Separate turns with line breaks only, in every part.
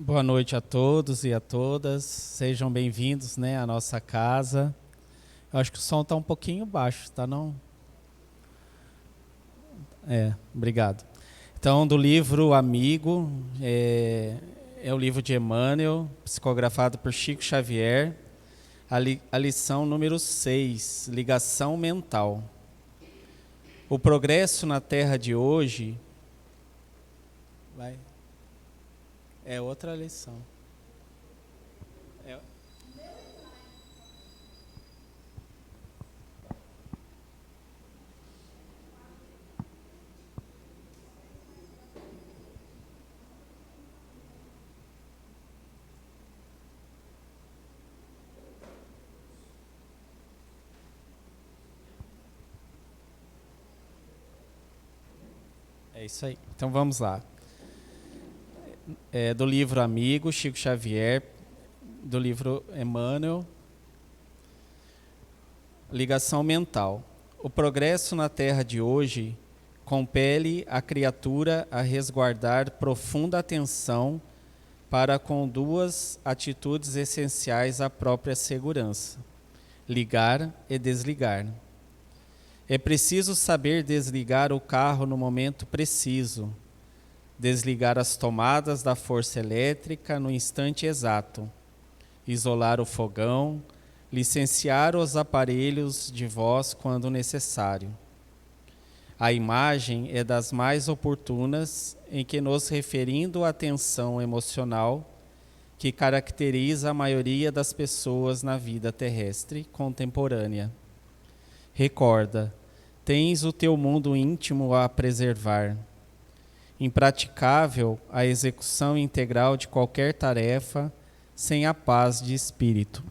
Boa noite a todos e a todas. Sejam bem-vindos, à nossa casa. Eu acho que o som está um pouquinho baixo, tá não? Obrigado. Então, do livro Amigo, é o livro de Emmanuel, psicografado por Chico Xavier, a lição número 6, ligação mental. O progresso na Terra de hoje... É outra lição. É isso aí. Então vamos lá. Do livro Amigo, Chico Xavier, do livro Emmanuel, ligação mental. O progresso na Terra de hoje compele a criatura a resguardar profunda atenção para com duas atitudes essenciais à própria segurança: ligar e desligar. É preciso saber desligar o carro no momento preciso, desligar as tomadas da força elétrica no instante exato, isolar o fogão, licenciar os aparelhos de voz quando necessário. A imagem é das mais oportunas em que, nos referindo à tensão emocional que caracteriza a maioria das pessoas na vida terrestre contemporânea. Recorda, tens o teu mundo íntimo a preservar. Impraticável a execução integral de qualquer tarefa sem a paz de espírito.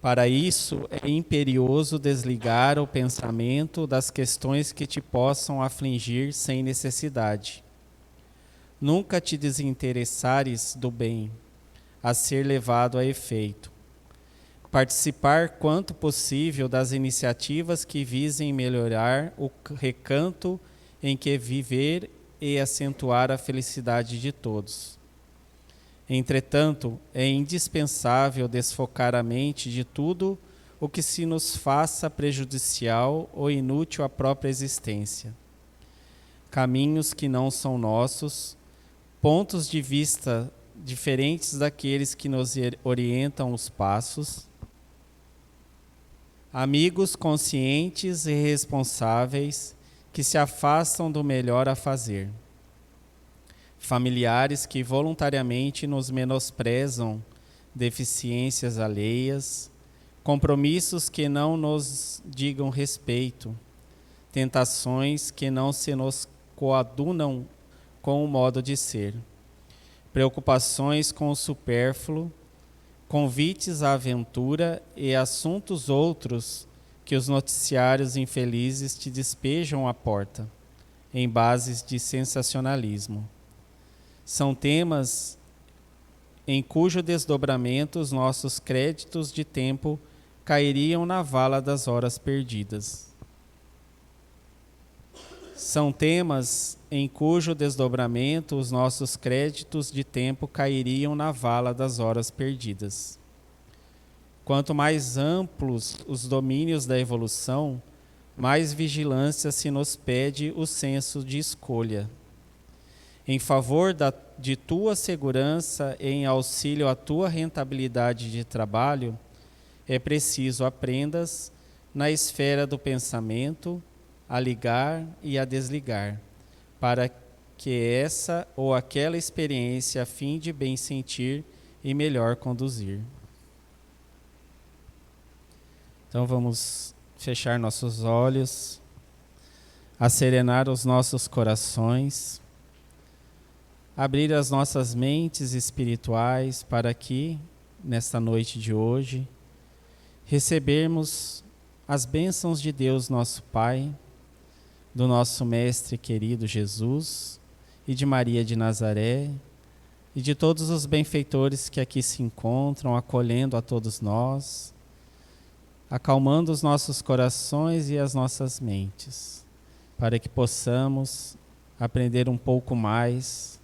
Para isso, é imperioso desligar o pensamento das questões que te possam afligir sem necessidade. Nunca te desinteressares do bem, a ser levado a efeito. Participar quanto possível das iniciativas que visem melhorar o recanto em que viver e acentuar a felicidade de todos. Entretanto, é indispensável desfocar a mente de tudo o que se nos faça prejudicial ou inútil à própria existência. Caminhos que não são nossos, pontos de vista diferentes daqueles que nos orientam os passos, amigos conscientes e responsáveis que se afastam do melhor a fazer. Familiares que voluntariamente nos menosprezam deficiências alheias, compromissos que não nos digam respeito, tentações que não se nos coadunam com o modo de ser, preocupações com o supérfluo, convites à aventura e assuntos outros que os noticiários infelizes te despejam à porta, em bases de sensacionalismo. São temas em cujo desdobramento os nossos créditos de tempo cairiam na vala das horas perdidas. São temas em cujo desdobramento os nossos créditos de tempo cairiam na vala das horas perdidas. Quanto mais amplos os domínios da evolução, mais vigilância se nos pede o senso de escolha. Em favor de tua segurança e em auxílio à tua rentabilidade de trabalho, é preciso aprendas, na esfera do pensamento, a ligar e a desligar, para que essa ou aquela experiência a fim de bem sentir e melhor conduzir. Então vamos fechar nossos olhos, acerenar os nossos corações, abrir as nossas mentes espirituais para que, nesta noite de hoje, recebermos as bênçãos de Deus nosso Pai, do nosso Mestre querido Jesus e de Maria de Nazaré e de todos os benfeitores que aqui se encontram, acolhendo a todos nós, acalmando os nossos corações e as nossas mentes, para que possamos aprender um pouco mais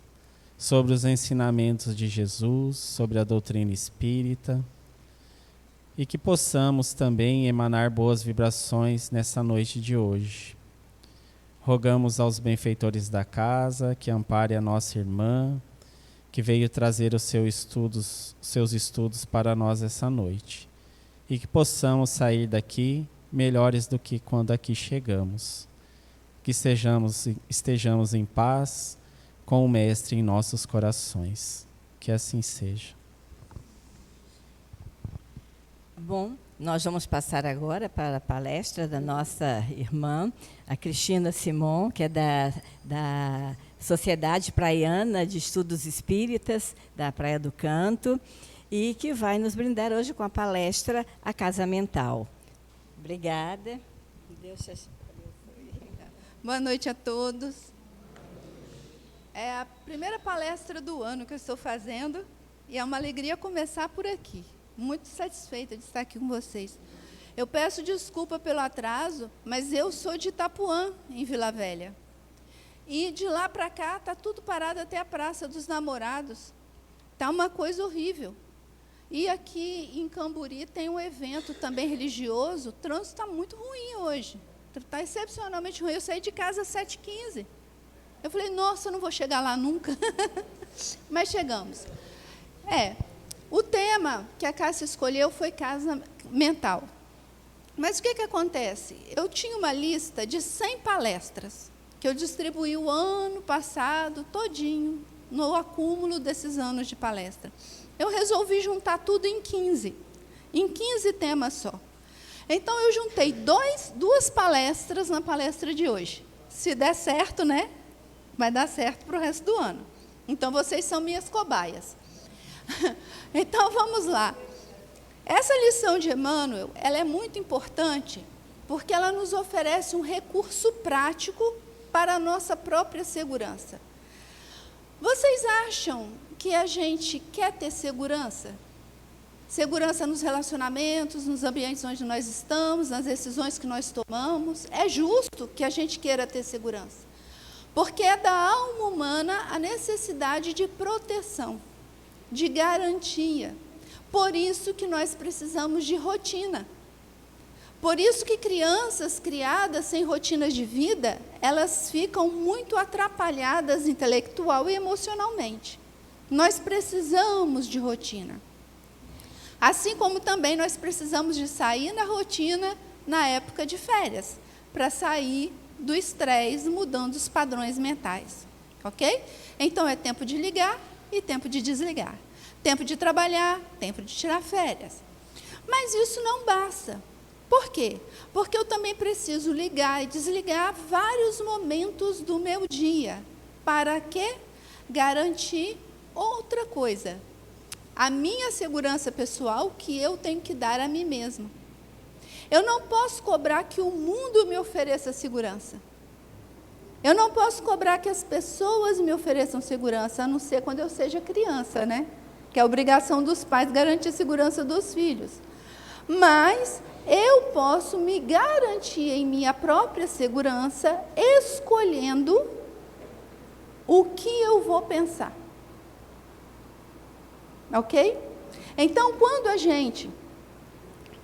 sobre os ensinamentos de Jesus, sobre a doutrina espírita, e que possamos também emanar boas vibrações nessa noite de hoje. Rogamos aos benfeitores da casa que ampare a nossa irmã, que veio trazer os seus estudos para nós essa noite, e que possamos sair daqui melhores do que quando aqui chegamos. Que estejamos em paz com o Mestre em nossos corações. Que assim seja.
Bom, nós vamos passar agora para a palestra da nossa irmã, a Cristina Simon, que é da Sociedade Praiana de Estudos Espíritas, da Praia do Canto, e que vai nos brindar hoje com a palestra A Casa Mental. Obrigada. Deus te abençoe.
Boa noite a todos. É a primeira palestra do ano que eu estou fazendo e é uma alegria começar por aqui. Muito satisfeita de estar aqui com vocês. Eu peço desculpa pelo atraso, mas eu sou de Itapuã, em Vila Velha. E de lá para cá está tudo parado até a Praça dos Namorados. Está uma coisa horrível. E aqui em Camburi tem um evento também religioso. O trânsito está muito ruim hoje. Está excepcionalmente ruim. Eu saí de casa às 7h15. Eu falei, nossa, eu não vou chegar lá nunca. Mas chegamos. O tema que a Cássia escolheu foi casa mental. Mas o que acontece? Eu tinha uma lista de 100 palestras que eu distribuí o ano passado todinho, no acúmulo desses anos de palestra. Eu resolvi juntar tudo em 15 temas só. Então, eu juntei duas palestras na palestra de hoje. Se der certo, né? Vai dar certo para o resto do ano. Então, vocês são minhas cobaias. Então, vamos lá. Essa lição de Emmanuel, ela é muito importante, porque ela nos oferece um recurso prático para a nossa própria segurança. Vocês acham que a gente quer ter segurança? Segurança nos relacionamentos, nos ambientes onde nós estamos, nas decisões que nós tomamos. É justo que a gente queira ter segurança. Porque é da alma humana a necessidade de proteção, de garantia. Por isso que nós precisamos de rotina. Por isso que crianças criadas sem rotinas de vida, elas ficam muito atrapalhadas intelectual e emocionalmente. Nós precisamos de rotina. Assim como também nós precisamos de sair da rotina na época de férias, para sair do estresse, mudando os padrões mentais. Ok? Então, é tempo de ligar e tempo de desligar. Tempo de trabalhar, tempo de tirar férias. Mas isso não basta. Por quê? Porque eu também preciso ligar e desligar vários momentos do meu dia. Para quê? Garantir outra coisa. A minha segurança pessoal que eu tenho que dar a mim mesma. Eu não posso cobrar que o mundo me ofereça segurança. Eu não posso cobrar que as pessoas me ofereçam segurança, a não ser quando eu seja criança, né? Que é a obrigação dos pais garantir a segurança dos filhos. Mas eu posso me garantir em minha própria segurança, escolhendo o que eu vou pensar. Ok? Então, quando a gente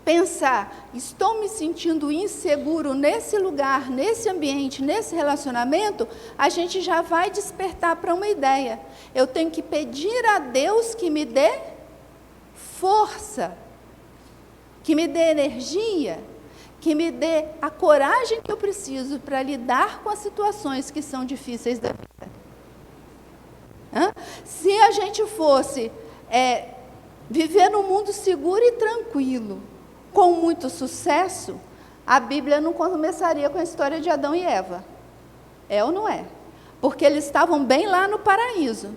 pensar, estou me sentindo inseguro nesse lugar, nesse ambiente, nesse relacionamento, a gente já vai despertar para uma ideia. Eu tenho que pedir a Deus que me dê força, que me dê energia, que me dê a coragem que eu preciso para lidar com as situações que são difíceis da vida. Se a gente fosse viver num mundo seguro e tranquilo, com muito sucesso, a Bíblia não começaria com a história de Adão e Eva. É ou não é? Porque eles estavam bem lá no paraíso,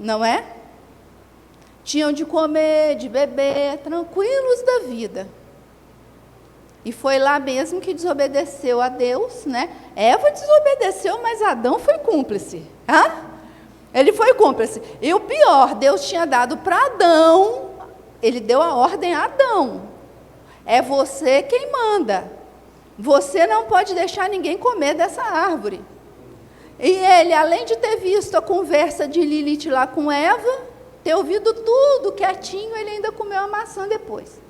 não é? Tinham de comer, de beber, tranquilos da vida. E foi lá mesmo que desobedeceu a Deus, né? Eva desobedeceu, mas Adão foi cúmplice. Ele foi cúmplice. E o pior, Deus tinha dado para Adão, ele deu a ordem a Adão. É você quem manda. Você não pode deixar ninguém comer dessa árvore. E ele, além de ter visto a conversa de Lilith lá com Eva, ter ouvido tudo quietinho, ele ainda comeu a maçã depois,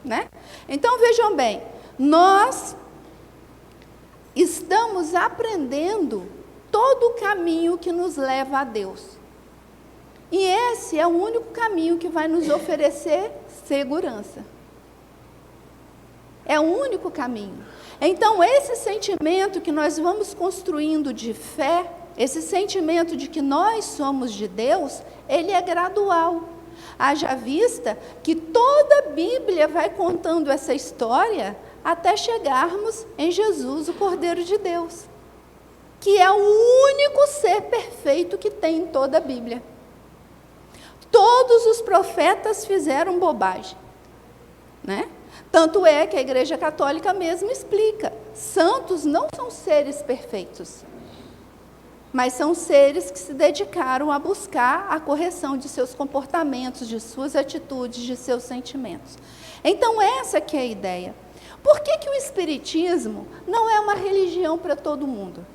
né? Então, vejam bem, nós estamos aprendendo todo o caminho que nos leva a Deus. E esse é o único caminho que vai nos oferecer segurança. É o único caminho. Então, esse sentimento que nós vamos construindo de fé, esse sentimento de que nós somos de Deus, ele é gradual. Haja vista que toda a Bíblia vai contando essa história até chegarmos em Jesus, o Cordeiro de Deus, que é o único ser perfeito que tem em toda a Bíblia. Todos os profetas fizeram bobagem, né? Tanto é que a Igreja Católica mesmo explica, santos não são seres perfeitos, mas são seres que se dedicaram a buscar a correção de seus comportamentos, de suas atitudes, de seus sentimentos. Então, essa que é a ideia. Por que que o Espiritismo não é uma religião para todo mundo?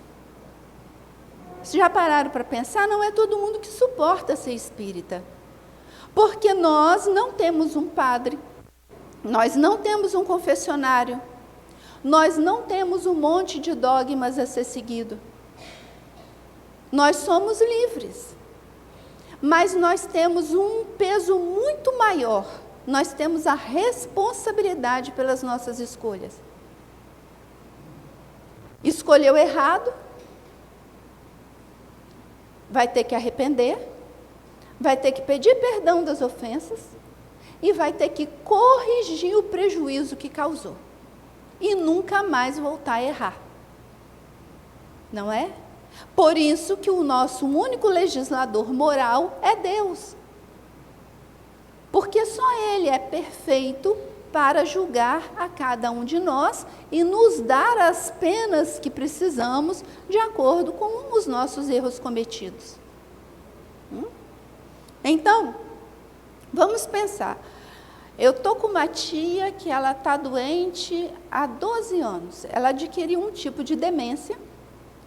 Vocês já pararam para pensar? Não é todo mundo que suporta ser espírita. Porque nós não temos um padre, nós não temos um confessionário, nós não temos um monte de dogmas a ser seguido. Nós somos livres, mas nós temos um peso muito maior. Nós temos a responsabilidade pelas nossas escolhas. Escolheu errado, vai ter que arrepender, vai ter que pedir perdão das ofensas e vai ter que corrigir o prejuízo que causou. E nunca mais voltar a errar. Não é? Por isso que o nosso único legislador moral é Deus. Porque só Ele é perfeito para julgar a cada um de nós e nos dar as penas que precisamos de acordo com os nossos erros cometidos. Então, vamos pensar. Eu estou com uma tia que ela está doente há 12 anos. Ela adquiriu um tipo de demência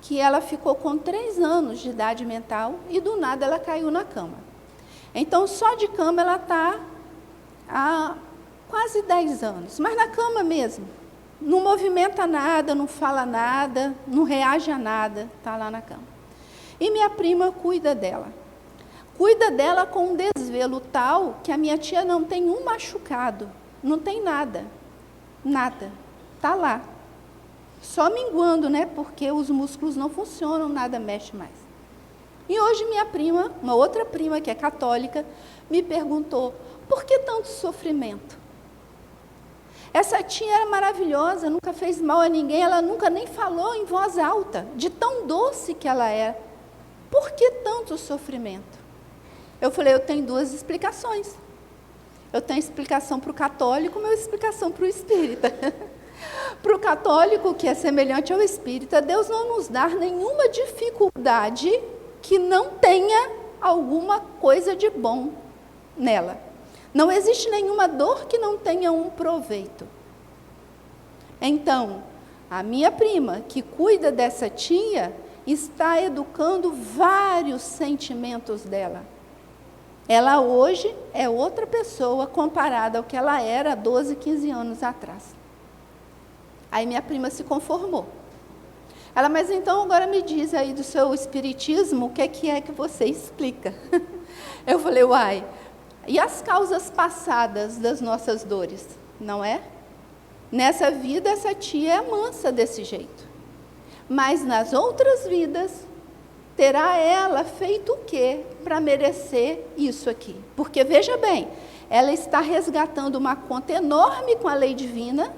que ela ficou com 3 anos de idade mental e do nada ela caiu na cama. Então, só de cama ela está há quase 10 anos, mas na cama mesmo. Não movimenta nada, não fala nada, não reage a nada, está lá na cama. E minha prima cuida dela. Cuida dela com um desvelo tal que a minha tia não tem um machucado, não tem nada, nada, está lá. Só minguando, né? Porque os músculos não funcionam, nada mexe mais. E hoje minha prima, uma outra prima que é católica, me perguntou, por que tanto sofrimento? Essa tia era maravilhosa, nunca fez mal a ninguém, ela nunca nem falou em voz alta, de tão doce que ela é. Por que tanto sofrimento? Eu falei, eu tenho 2 explicações. Eu tenho explicação para o católico, uma explicação para o espírita. Para o católico, que é semelhante ao espírita, Deus não nos dá nenhuma dificuldade que não tenha alguma coisa de bom nela. Não existe nenhuma dor que não tenha um proveito. Então, a minha prima, que cuida dessa tia, está educando vários sentimentos dela. Ela hoje é outra pessoa comparada ao que ela era há 12, 15 anos atrás. Aí minha prima se conformou. Ela, mas então agora me diz aí do seu espiritismo, o que é que você explica? Eu falei, uai, e as causas passadas das nossas dores, não é? Nessa vida essa tia é mansa desse jeito. Mas nas outras vidas, terá ela feito o quê para merecer isso aqui? Porque, veja bem, ela está resgatando uma conta enorme com a lei divina,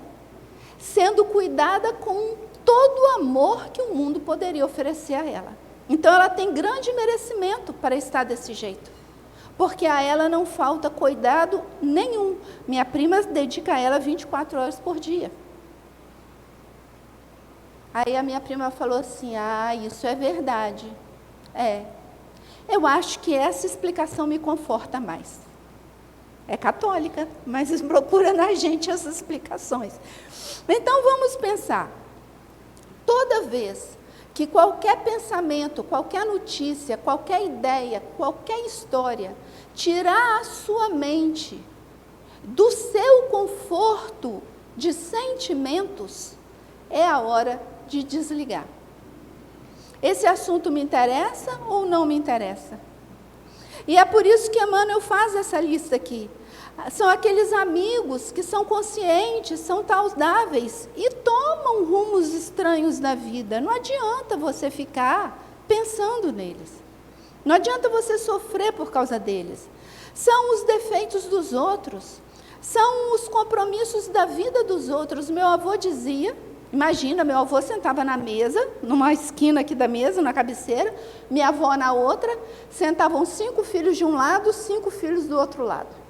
sendo cuidada com todo o amor que o mundo poderia oferecer a ela. Então, ela tem grande merecimento para estar desse jeito, porque a ela não falta cuidado nenhum. Minha prima dedica a ela 24 horas por dia. Aí a minha prima falou assim, isso é verdade. Eu acho que essa explicação me conforta mais. É católica, mas procura na gente essas explicações. Então, vamos pensar. Toda vez que qualquer pensamento, qualquer notícia, qualquer ideia, qualquer história, tirar a sua mente do seu conforto de sentimentos, é a hora de desligar. Esse assunto me interessa ou não me interessa? E é por isso que Emmanuel faz essa lista aqui. São aqueles amigos que são conscientes, são saudáveis e tomam rumos estranhos na vida. Não adianta você ficar pensando neles. Não adianta você sofrer por causa deles. São os defeitos dos outros. São os compromissos da vida dos outros. Meu avô dizia, imagina, meu avô sentava na mesa, numa esquina aqui da mesa, na cabeceira, minha avó na outra, sentavam 5 filhos de um lado, 5 filhos do outro lado.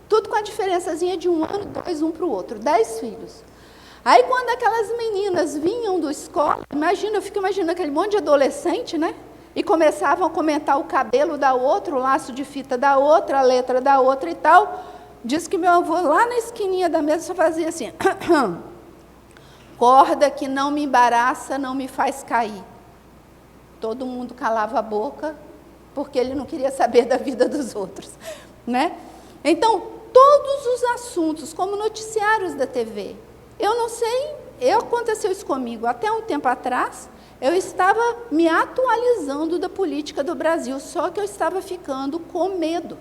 Tudo com a diferençazinha de 1 ano, 2, um para o outro, 10 filhos. Aí, quando aquelas meninas vinham da escola, imagina, eu fico imaginando aquele monte de adolescente, né? E começavam a comentar o cabelo da outra, o laço de fita da outra, a letra da outra e tal. Diz que meu avô, lá na esquininha da mesa, só fazia assim, corda que não me embaraça, não me faz cair. Todo mundo calava a boca, porque ele não queria saber da vida dos outros, né? Então, todos os assuntos, como noticiários da TV, eu não sei, aconteceu isso comigo, até um tempo atrás, eu estava me atualizando da política do Brasil, só que eu estava ficando com medo.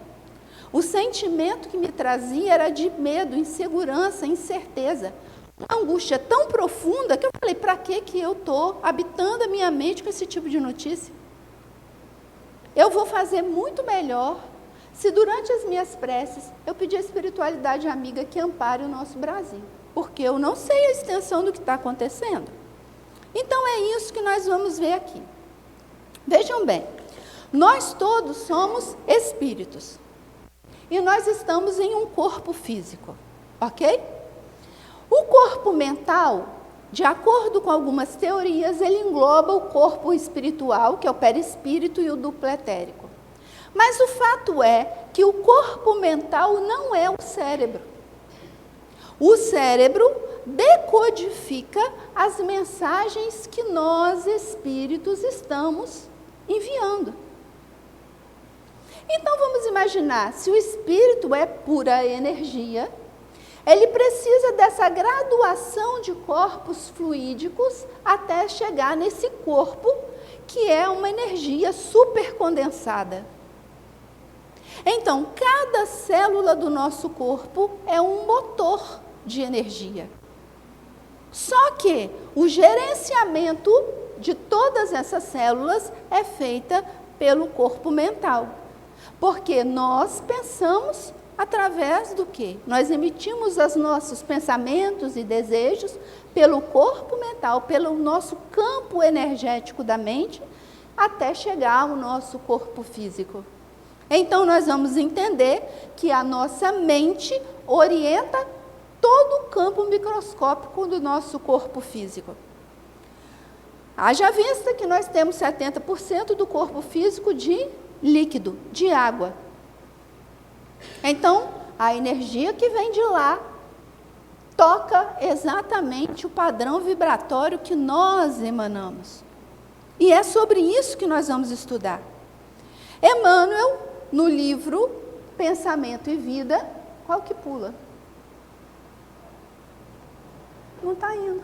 O sentimento que me trazia era de medo, insegurança, incerteza. Uma angústia tão profunda que eu falei, para que eu estou habitando a minha mente com esse tipo de notícia? Eu vou fazer muito melhor se durante as minhas preces eu pedir à espiritualidade amiga que ampare o nosso Brasil, porque eu não sei a extensão do que está acontecendo. Então é isso que nós vamos ver aqui. Vejam bem, nós todos somos espíritos e nós estamos em um corpo físico, ok? O corpo mental, de acordo com algumas teorias, ele engloba o corpo espiritual, que é o perispírito, e o duplo etérico. Mas o fato é que o corpo mental não é o cérebro. O cérebro decodifica as mensagens que nós, espíritos, estamos enviando. Então, vamos imaginar, se o espírito é pura energia, ele precisa dessa graduação de corpos fluídicos até chegar nesse corpo, que é uma energia supercondensada. Então, cada célula do nosso corpo é um motor de energia. Só que o gerenciamento de todas essas células é feita pelo corpo mental. Porque nós pensamos através do quê? Nós emitimos os nossos pensamentos e desejos pelo corpo mental, pelo nosso campo energético da mente, até chegar ao nosso corpo físico. Então, nós vamos entender que a nossa mente orienta todo o campo microscópico do nosso corpo físico. Haja vista que nós temos 70% do corpo físico de líquido, de água. Então, a energia que vem de lá toca exatamente o padrão vibratório que nós emanamos. E é sobre isso que nós vamos estudar. Emmanuel, no livro Pensamento e Vida, qual que pula? Não está indo.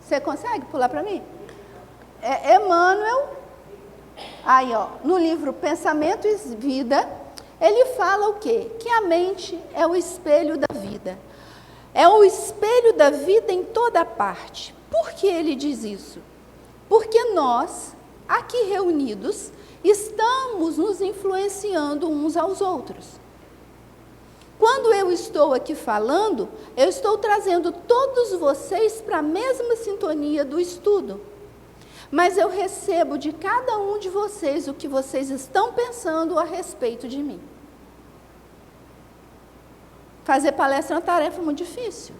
Você consegue pular para mim? Emmanuel, aí ó, no livro Pensamento e Vida, ele fala o quê? Que a mente é o espelho da vida. É o espelho da vida em toda parte. Por que ele diz isso? Porque nós, aqui reunidos, estamos nos influenciando uns aos outros. Quando eu estou aqui falando, eu estou trazendo todos vocês para a mesma sintonia do estudo. Mas eu recebo de cada um de vocês o que vocês estão pensando a respeito de mim. Fazer palestra é uma tarefa muito difícil,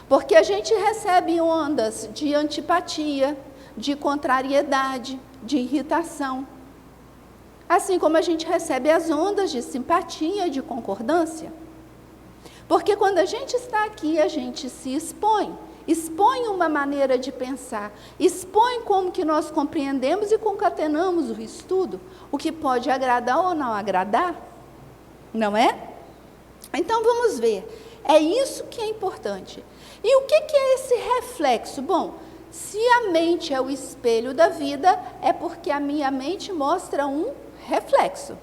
porque a gente recebe ondas de antipatia, de contrariedade, de irritação. Assim como a gente recebe as ondas de simpatia e de concordância. Porque quando a gente está aqui, a gente se expõe. expõe uma maneira de pensar, expõe como que nós compreendemos e concatenamos o estudo, o que pode agradar ou não agradar, não é? Então vamos ver, é isso que é importante. E o que é esse reflexo? Bom, se a mente é o espelho da vida, é porque a minha mente mostra um reflexo.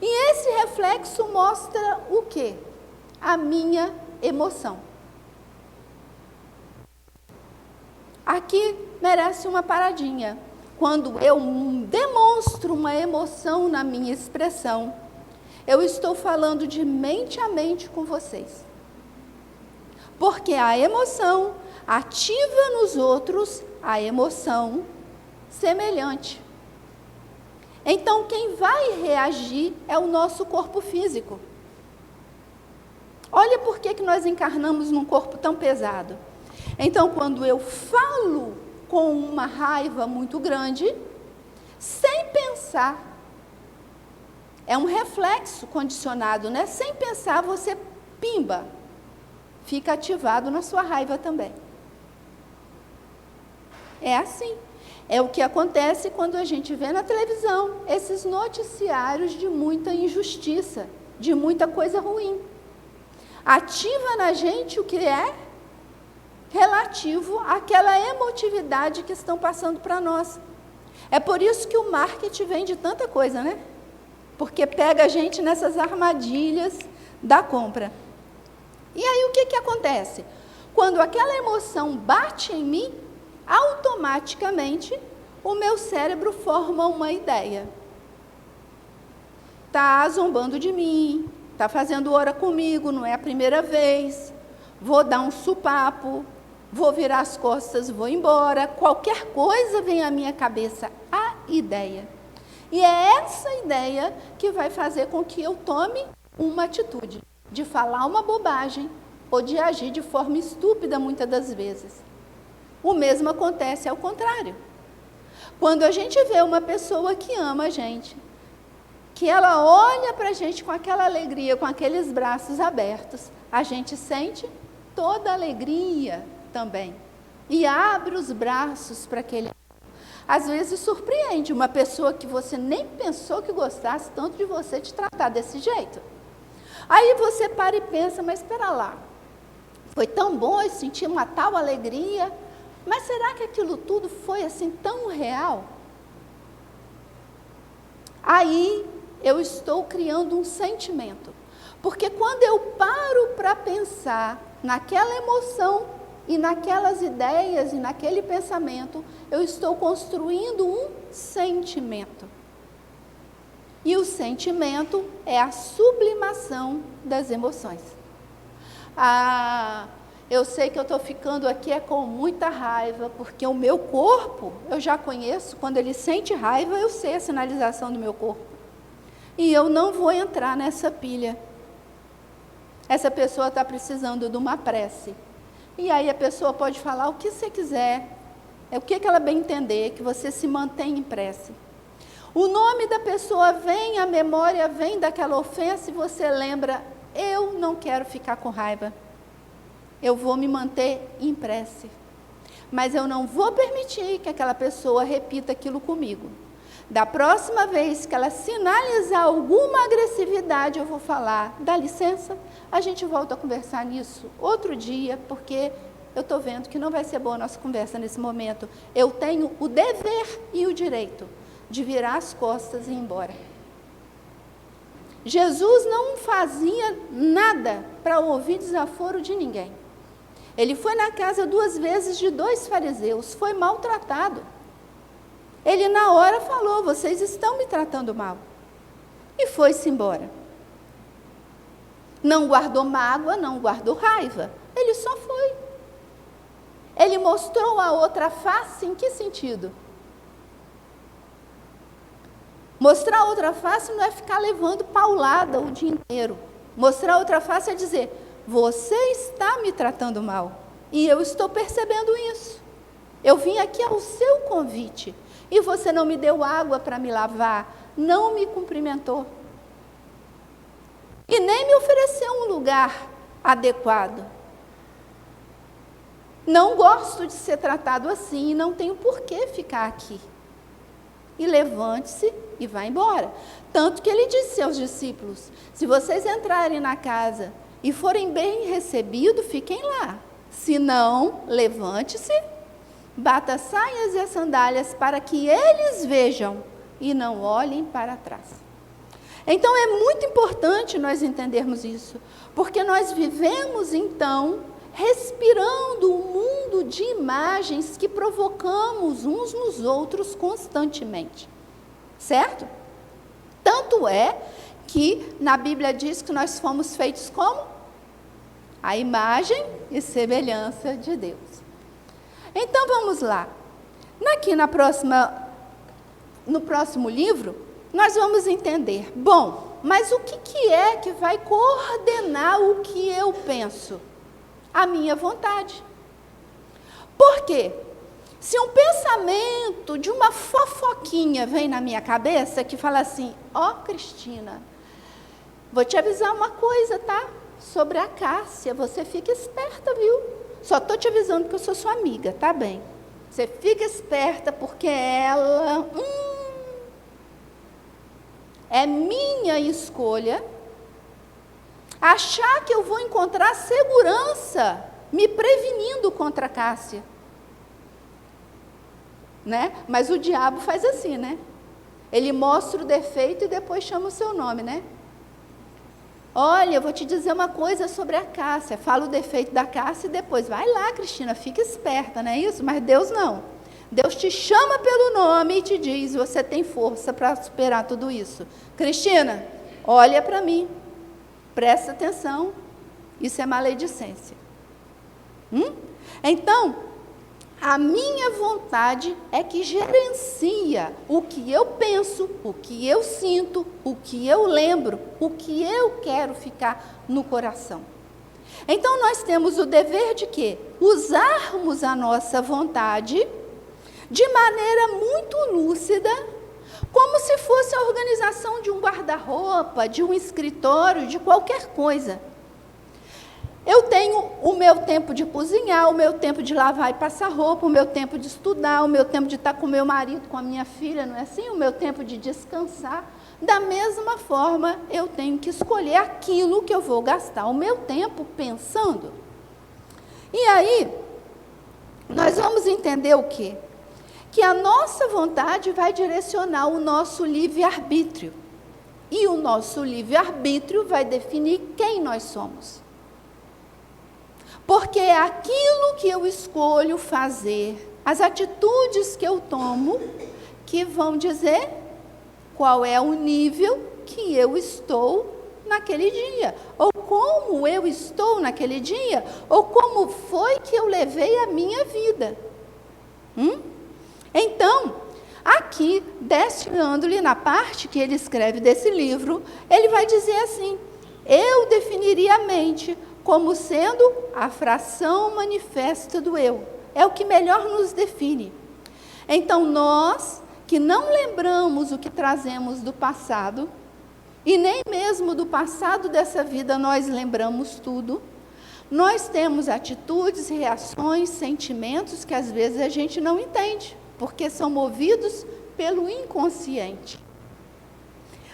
E esse reflexo mostra o quê? A minha emoção. Aqui merece uma paradinha. Quando eu demonstro uma emoção na minha expressão, eu estou falando de mente a mente com vocês. Porque a emoção ativa nos outros a emoção semelhante. Então, quem vai reagir é o nosso corpo físico. Olha por que nós encarnamos num corpo tão pesado. Então, quando eu falo com uma raiva muito grande, sem pensar, é um reflexo condicionado, né? Sem pensar, você pimba, fica ativado na sua raiva também. É assim. É o que acontece quando a gente vê na televisão esses noticiários de muita injustiça, de muita coisa ruim. Ativa na gente o que é relativo àquela emotividade que estão passando para nós. É por isso que o marketing vende tanta coisa, né? Porque pega a gente nessas armadilhas da compra. E aí o que acontece? Quando aquela emoção bate em mim, automaticamente o meu cérebro forma uma ideia. Está zombando de mim, está fazendo hora comigo, não é a primeira vez, vou dar um supapo, vou virar as costas, vou embora, qualquer coisa vem à minha cabeça, a ideia. E é essa ideia que vai fazer com que eu tome uma atitude, de falar uma bobagem, ou de agir de forma estúpida muitas das vezes. O mesmo acontece ao contrário. Quando a gente vê uma pessoa que ama a gente, que ela olha para a gente com aquela alegria, com aqueles braços abertos, a gente sente toda a alegria também. E abre os braços para aquele. Às vezes surpreende uma pessoa que você nem pensou que gostasse tanto de você te tratar desse jeito. Aí você para e pensa, mas espera lá, foi tão bom, eu senti uma tal alegria, mas será que aquilo tudo foi assim tão real? Aí eu estou criando um sentimento. Porque quando eu paro para pensar naquela emoção e naquelas ideias e naquele pensamento, eu estou construindo um sentimento. E o sentimento é a sublimação das emoções. Eu sei que eu estou ficando aqui com muita raiva, porque o meu corpo, eu já conheço, quando ele sente raiva, eu sei a sinalização do meu corpo. E eu não vou entrar nessa pilha. Essa pessoa está precisando de uma prece. E aí a pessoa pode falar o que você quiser, o que ela bem entender, que você se mantém em prece. O nome da pessoa vem, a memória vem daquela ofensa e você lembra, eu não quero ficar com raiva. Eu vou me manter em prece. Mas eu não vou permitir que aquela pessoa repita aquilo comigo. Da próxima vez que ela sinalizar alguma agressividade, eu vou falar, dá licença, a gente volta a conversar nisso outro dia, porque eu estou vendo que não vai ser boa a nossa conversa nesse momento. Eu tenho o dever e o direito de virar as costas e ir embora. Jesus não fazia nada para ouvir desaforo de ninguém. Ele foi na casa 2 vezes de 2 fariseus, foi maltratado. Ele na hora falou, vocês estão me tratando mal. E foi-se embora. Não guardou mágoa, não guardou raiva. Ele só foi. Ele mostrou a outra face em que sentido? Mostrar a outra face não é ficar levando paulada o dia inteiro. Mostrar a outra face é dizer, você está me tratando mal. E eu estou percebendo isso. Eu vim aqui ao seu convite. E você não me deu água para me lavar. Não me cumprimentou. E nem me ofereceu um lugar adequado. Não gosto de ser tratado assim, não tenho por que ficar aqui. E levante-se e vá embora. Tanto que ele disse aos discípulos, se vocês entrarem na casa e forem bem recebidos, fiquem lá. Se não, levante-se, bata as saias e as sandálias para que eles vejam e não olhem para trás. Então é muito importante nós entendermos isso, porque nós vivemos então respirando um mundo de imagens que provocamos uns nos outros constantemente, certo? Tanto é que na Bíblia diz que nós fomos feitos como? A imagem e semelhança de Deus. Então vamos lá. No próximo livro, nós vamos entender. Bom, mas o que é que vai coordenar o que eu penso? A minha vontade. Por quê? Se um pensamento de uma fofoquinha vem na minha cabeça, que fala assim, ó Cristina, vou te avisar uma coisa, tá? Sobre a Cássia, você fica esperta, viu? Só estou te avisando porque eu sou sua amiga, tá bem? Você fica esperta porque ela... é minha escolha achar que eu vou encontrar segurança me prevenindo contra a Cássia. Né? Mas o diabo faz assim, né? Ele mostra o defeito e depois chama o seu nome, né? Olha, eu vou te dizer uma coisa sobre a Cássia. Fala o defeito da Cássia e depois, vai lá, Cristina, fica esperta, não é isso? Mas Deus não. Deus te chama pelo nome e te diz, você tem força para superar tudo isso. Cristina, olha para mim, presta atenção, isso é maledicência. Então, a minha vontade é que gerencia o que eu penso, o que eu sinto, o que eu lembro, o que eu quero ficar no coração. Então, nós temos o dever de quê? Usarmos a nossa vontade de maneira muito lúcida, como se fosse a organização de um guarda-roupa, de um escritório, de qualquer coisa. Eu tenho o meu tempo de cozinhar, o meu tempo de lavar e passar roupa, o meu tempo de estudar, o meu tempo de estar com meu marido, com a minha filha, não é assim? O meu tempo de descansar. Da mesma forma, eu tenho que escolher aquilo que eu vou gastar o meu tempo pensando. E aí, nós vamos entender o quê? Que a nossa vontade vai direcionar o nosso livre-arbítrio. E o nosso livre-arbítrio vai definir quem nós somos. Porque é aquilo que eu escolho fazer, as atitudes que eu tomo, que vão dizer qual é o nível que eu estou naquele dia, ou como eu estou naquele dia, ou como foi que eu levei a minha vida. Então, aqui, destilando-lhe na parte que ele escreve desse livro, ele vai dizer assim, eu definiria a mente como sendo a fração manifesta do eu. É o que melhor nos define. Então, nós que não lembramos o que trazemos do passado, e nem mesmo do passado dessa vida nós lembramos tudo, nós temos atitudes, reações, sentimentos que às vezes a gente não entende, porque são movidos pelo inconsciente.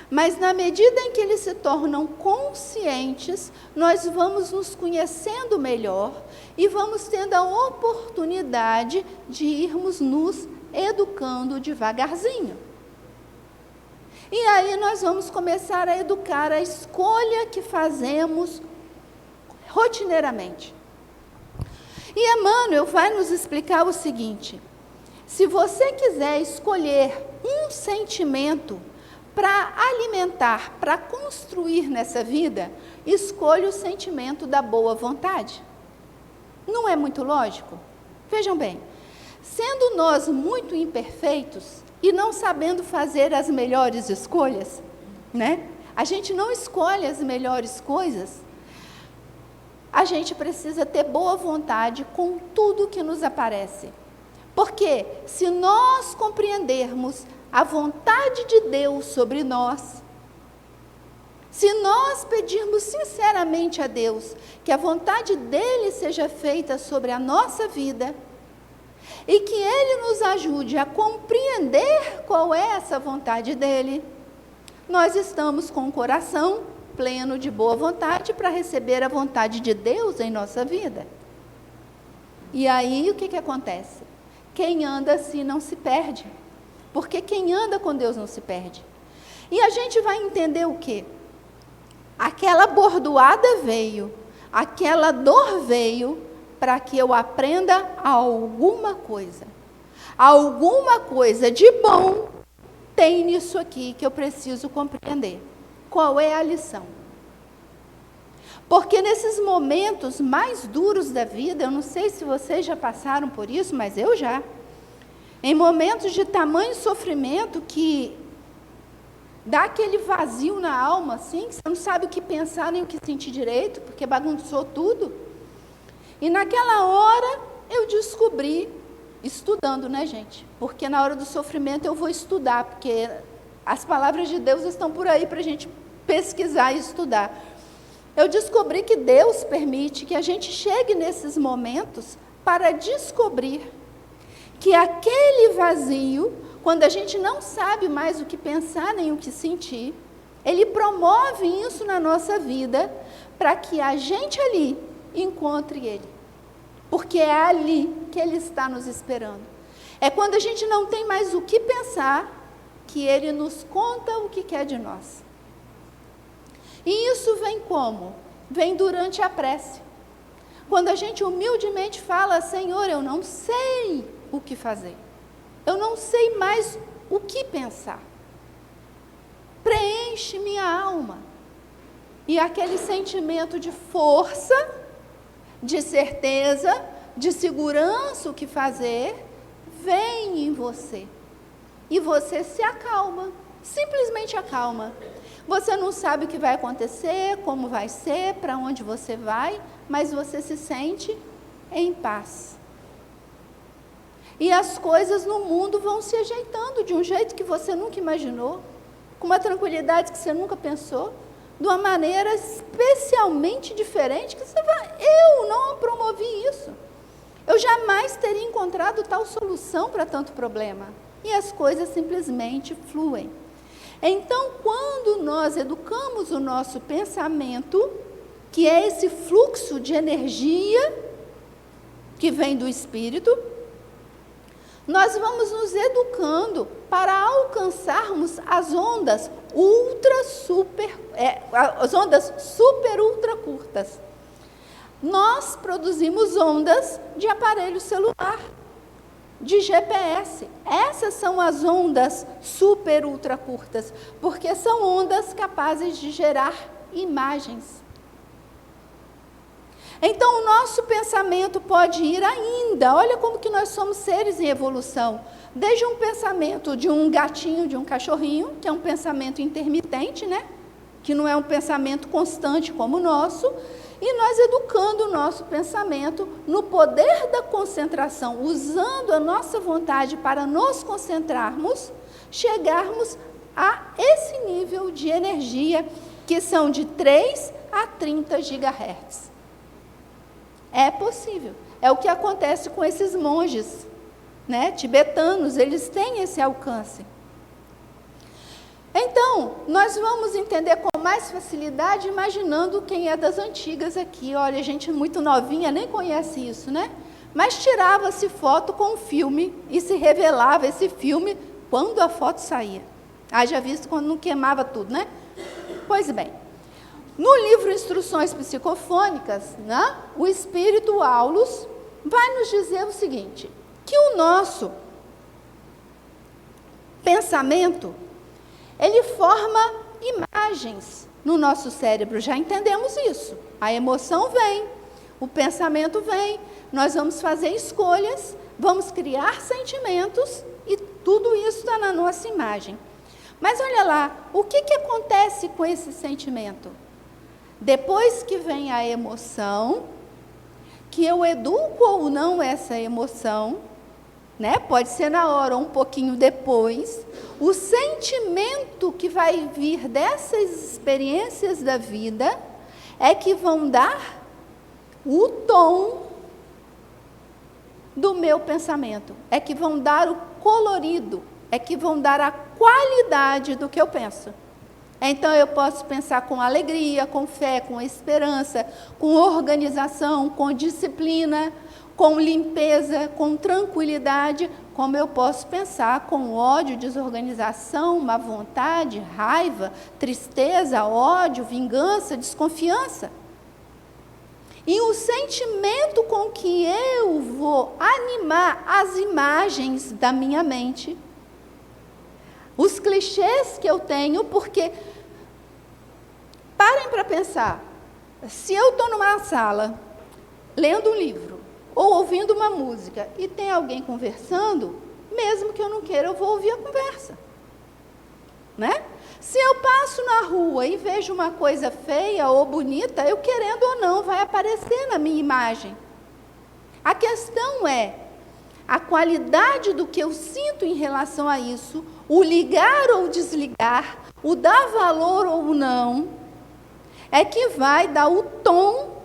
Mas na medida em que eles se tornam conscientes, nós vamos nos conhecendo melhor e vamos tendo a oportunidade de irmos nos educando devagarzinho. E aí nós vamos começar a educar a escolha que fazemos rotineiramente. E Emmanuel vai nos explicar o seguinte: se você quiser escolher um sentimento para alimentar, para construir nessa vida, escolha o sentimento da boa vontade. Não é muito lógico? Vejam bem, sendo nós muito imperfeitos e não sabendo fazer as melhores escolhas, né? A gente não escolhe as melhores coisas, a gente precisa ter boa vontade com tudo que nos aparece. Porque se nós compreendermos a vontade de Deus sobre nós, Se nós pedirmos sinceramente a Deus que a vontade dEle seja feita sobre a nossa vida e que Ele nos ajude a compreender qual é essa vontade dEle, nós estamos com o coração pleno de boa vontade para receber a vontade de Deus em nossa vida. E aí o que acontece? Quem anda assim não se perde, porque quem anda com Deus não se perde. E a gente vai entender o quê? Aquela bordoada veio, aquela dor veio para que eu aprenda alguma coisa. Alguma coisa de bom tem nisso aqui que eu preciso compreender. Qual é a lição? Porque nesses momentos mais duros da vida, eu não sei se vocês já passaram por isso, mas eu já. Em momentos de tamanho sofrimento que dá aquele vazio na alma, assim, que você não sabe o que pensar nem o que sentir direito, porque bagunçou tudo. E naquela hora eu descobri, estudando, né, gente? Porque na hora do sofrimento eu vou estudar, porque as palavras de Deus estão por aí para a gente pesquisar e estudar. Eu descobri que Deus permite que a gente chegue nesses momentos para descobrir que aquele vazio, quando a gente não sabe mais o que pensar nem o que sentir, Ele promove isso na nossa vida para que a gente ali encontre Ele. Porque é ali que Ele está nos esperando. É quando a gente não tem mais o que pensar, que Ele nos conta o que quer de nós. E isso vem como? Vem durante a prece. Quando a gente humildemente fala, Senhor, eu não sei o que fazer. Eu não sei mais o que pensar. Preenche minha alma. E aquele sentimento de força, de certeza, de segurança, o que fazer, vem em você. E você se acalma, simplesmente acalma. Você não sabe o que vai acontecer, como vai ser, para onde você vai, mas você se sente em paz. E as coisas no mundo vão se ajeitando de um jeito que você nunca imaginou, com uma tranquilidade que você nunca pensou, de uma maneira especialmente diferente, que você vai, eu não promovi isso. Eu jamais teria encontrado tal solução para tanto problema. E as coisas simplesmente fluem. Então, quando nós educamos o nosso pensamento, que é esse fluxo de energia que vem do Espírito, nós vamos nos educando para alcançarmos as ondas as ondas super ultra curtas. Nós produzimos ondas de aparelho celular, de GPS. Essas são as ondas super ultra curtas, porque são ondas capazes de gerar imagens. Então, o nosso pensamento pode ir ainda, olha como que nós somos seres em evolução, desde um pensamento de um gatinho, de um cachorrinho, que é um pensamento intermitente, né? Que não é um pensamento constante como o nosso, e nós educando o nosso pensamento no poder da concentração, usando a nossa vontade para nos concentrarmos, chegarmos a esse nível de energia, que são de 3 a 30 GHz. É possível. É o que acontece com esses monges, né, tibetanos, eles têm esse alcance. Então, nós vamos entender com mais facilidade, imaginando quem é das antigas aqui. Olha, gente muito novinha, nem conhece isso, né? Mas tirava-se foto com um filme e se revelava esse filme quando a foto saía. Haja visto quando não queimava tudo, né? Pois bem, no livro Instruções Psicofônicas, né, o Espírito Aulus vai nos dizer o seguinte, que o nosso pensamento, ele forma imagens no nosso cérebro, já entendemos isso. A emoção vem, o pensamento vem, nós vamos fazer escolhas, vamos criar sentimentos e tudo isso está na nossa imagem. Mas olha lá, o que acontece com esse sentimento? Depois que vem a emoção, que eu educo ou não essa emoção, né? Pode ser na hora ou um pouquinho depois, o sentimento que vai vir dessas experiências da vida é que vão dar o tom do meu pensamento, é que vão dar o colorido, é que vão dar a qualidade do que eu penso. Então, eu posso pensar com alegria, com fé, com esperança, com organização, com disciplina, com limpeza, com tranquilidade, como eu posso pensar com ódio, desorganização, má vontade, raiva, tristeza, ódio, vingança, desconfiança. E o sentimento com que eu vou animar as imagens da minha mente, os clichês que eu tenho, porque, parem para pensar, se eu estou numa sala, lendo um livro, ou ouvindo uma música, e tem alguém conversando, mesmo que eu não queira, eu vou ouvir a conversa. Né? Se eu passo na rua e vejo uma coisa feia ou bonita, eu querendo ou não, vai aparecer na minha imagem. A questão é a qualidade do que eu sinto em relação a isso, o ligar ou desligar, o dar valor ou não, é que vai dar o tom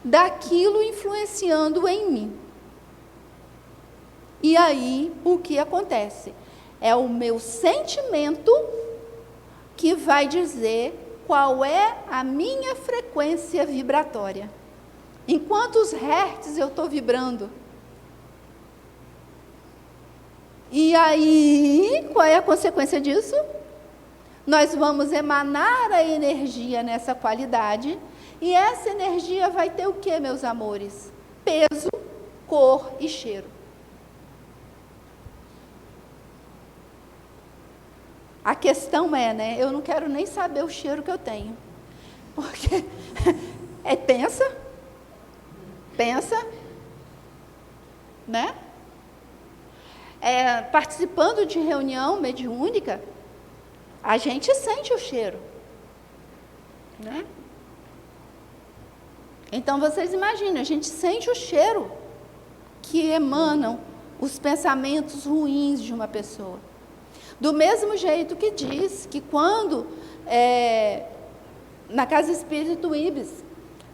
daquilo influenciando em mim. E aí, o que acontece? É o meu sentimento que vai dizer qual é a minha frequência vibratória. Em quantos hertz eu estou vibrando? E aí, qual é a consequência disso? Nós vamos emanar a energia nessa qualidade, e essa energia vai ter o quê, meus amores? Peso, cor e cheiro. A questão é, né? Eu não quero nem saber o cheiro que eu tenho. Porque pensa, né? Participando de reunião mediúnica, a gente sente o cheiro, né? Então, vocês imaginem, a gente sente o cheiro que emanam os pensamentos ruins de uma pessoa. Do mesmo jeito que diz que quando, na Casa Espírito Ibis,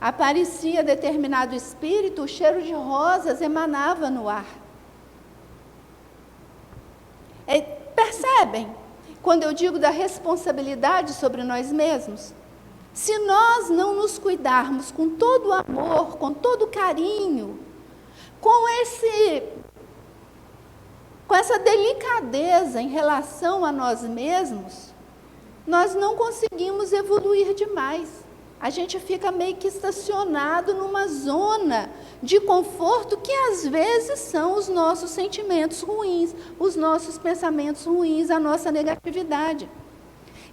aparecia determinado espírito, o cheiro de rosas emanava no ar. Percebem? Quando eu digo da responsabilidade sobre nós mesmos, se nós não nos cuidarmos com todo o amor, com todo o carinho, com essa delicadeza em relação a nós mesmos, nós não conseguimos evoluir demais. A gente fica meio que estacionado numa zona de conforto que às vezes são os nossos sentimentos ruins, os nossos pensamentos ruins, a nossa negatividade.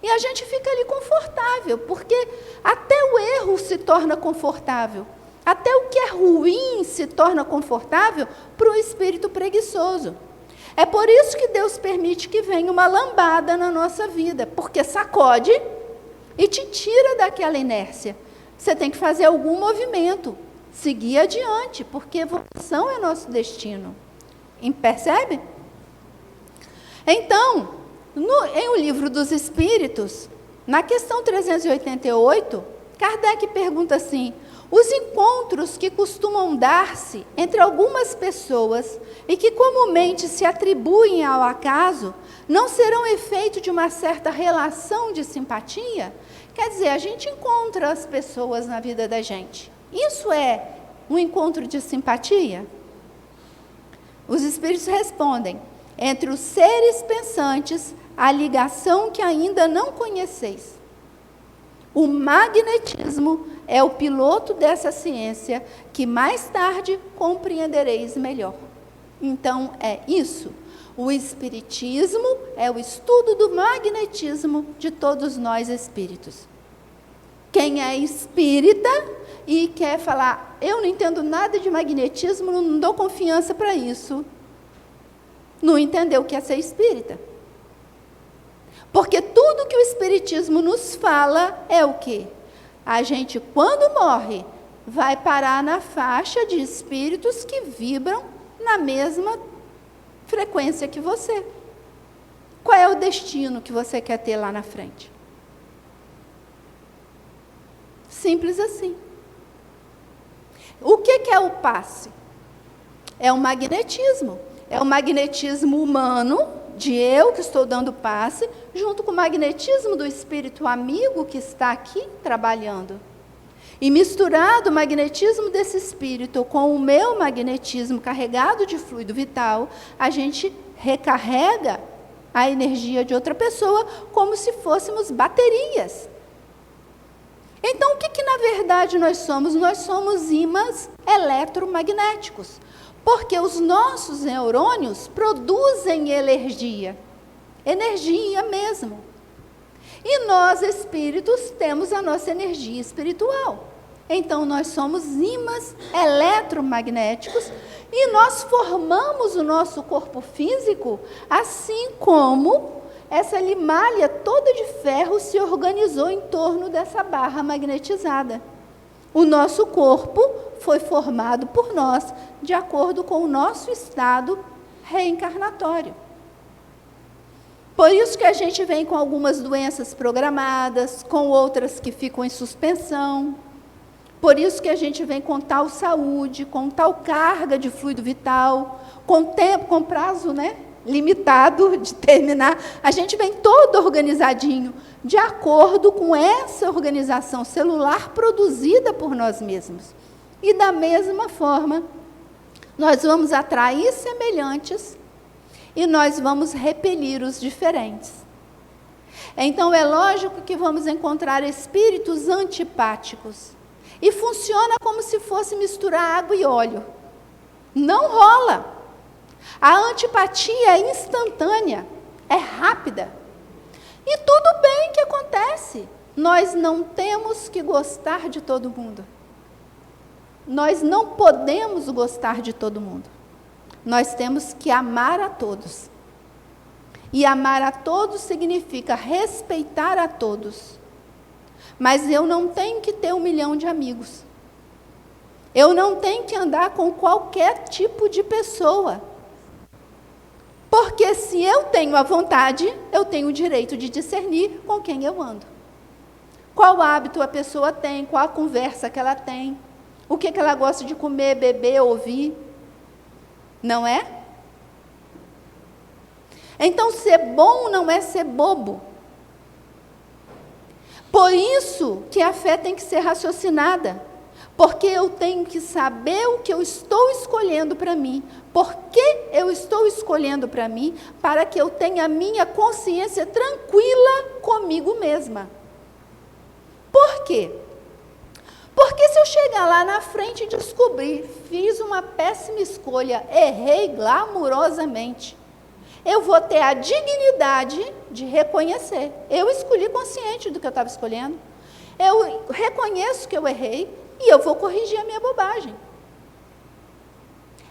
E a gente fica ali confortável, porque até o erro se torna confortável. Até o que é ruim se torna confortável para o espírito preguiçoso. É por isso que Deus permite que venha uma lambada na nossa vida, porque sacode e te tira daquela inércia. Você tem que fazer algum movimento, seguir adiante, porque evolução é nosso destino. Percebe? Então, em O Livro dos Espíritos, na questão 388, Kardec pergunta assim: os encontros que costumam dar-se entre algumas pessoas e que comumente se atribuem ao acaso, não serão efeito de uma certa relação de simpatia? Quer dizer, a gente encontra as pessoas na vida da gente. Isso é um encontro de simpatia? Os espíritos respondem: entre os seres pensantes, a ligação que ainda não conheceis. O magnetismo é o piloto dessa ciência que mais tarde compreendereis melhor. Então, é isso. O espiritismo é o estudo do magnetismo de todos nós espíritos. Quem é espírita e quer falar, eu não entendo nada de magnetismo, não dou confiança para isso, não entendeu o que é ser espírita. Porque tudo que o espiritismo nos fala é o quê? A gente, quando morre, vai parar na faixa de espíritos que vibram na mesma frequência que você. Qual é o destino que você quer ter lá na frente? Simples assim. O que é o passe? É o magnetismo. É o magnetismo humano, de eu que estou dando passe, junto com o magnetismo do espírito amigo que está aqui trabalhando. E misturado o magnetismo desse espírito com o meu magnetismo carregado de fluido vital, a gente recarrega a energia de outra pessoa como se fôssemos baterias. Então, o que na verdade nós somos? Nós somos ímãs eletromagnéticos, porque os nossos neurônios produzem energia mesmo. E nós, espíritos, temos a nossa energia espiritual. Então, nós somos ímãs eletromagnéticos e nós formamos o nosso corpo físico, assim como essa limalha toda de ferro se organizou em torno dessa barra magnetizada. O nosso corpo foi formado por nós, de acordo com o nosso estado reencarnatório. Por isso que a gente vem com algumas doenças programadas, com outras que ficam em suspensão. Por isso que a gente vem com tal saúde, com tal carga de fluido vital, com tempo, com prazo, limitado de terminar. A gente vem todo organizadinho, de acordo com essa organização celular produzida por nós mesmos. E da mesma forma, nós vamos atrair semelhantes e nós vamos repelir os diferentes. Então, é lógico que vamos encontrar espíritos antipáticos. E funciona como se fosse misturar água e óleo. Não rola. A antipatia é instantânea, é rápida. E tudo bem que acontece. Nós não temos que gostar de todo mundo. Nós não podemos gostar de todo mundo. Nós temos que amar a todos. E amar a todos significa respeitar a todos. Mas eu não tenho que ter 1 milhão de amigos. Eu não tenho que andar com qualquer tipo de pessoa. Porque se eu tenho a vontade, eu tenho o direito de discernir com quem eu ando. Qual hábito a pessoa tem, qual a conversa que ela tem, o que ela gosta de comer, beber, ouvir. Não é? Então, ser bom não é ser bobo. Por isso que a fé tem que ser raciocinada, porque eu tenho que saber o que eu estou escolhendo para mim, por que eu estou escolhendo para mim, para que eu tenha a minha consciência tranquila comigo mesma. Por quê? Porque se eu chegar lá na frente e descobrir, fiz uma péssima escolha, errei glamourosamente, eu vou ter a dignidade de reconhecer. Eu escolhi consciente do que eu estava escolhendo. Eu reconheço que eu errei e eu vou corrigir a minha bobagem.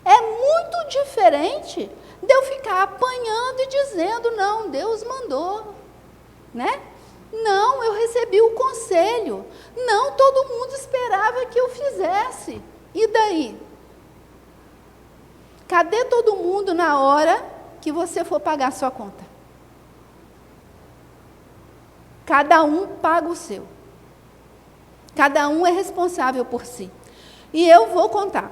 É muito diferente de eu ficar apanhando e dizendo, não, Deus mandou. Não, eu recebi o conselho. Não, todo mundo esperava que eu fizesse. E daí? Cadê todo mundo na hora que você for pagar a sua conta? Cada um paga o seu. Cada um é responsável por si. E eu vou contar.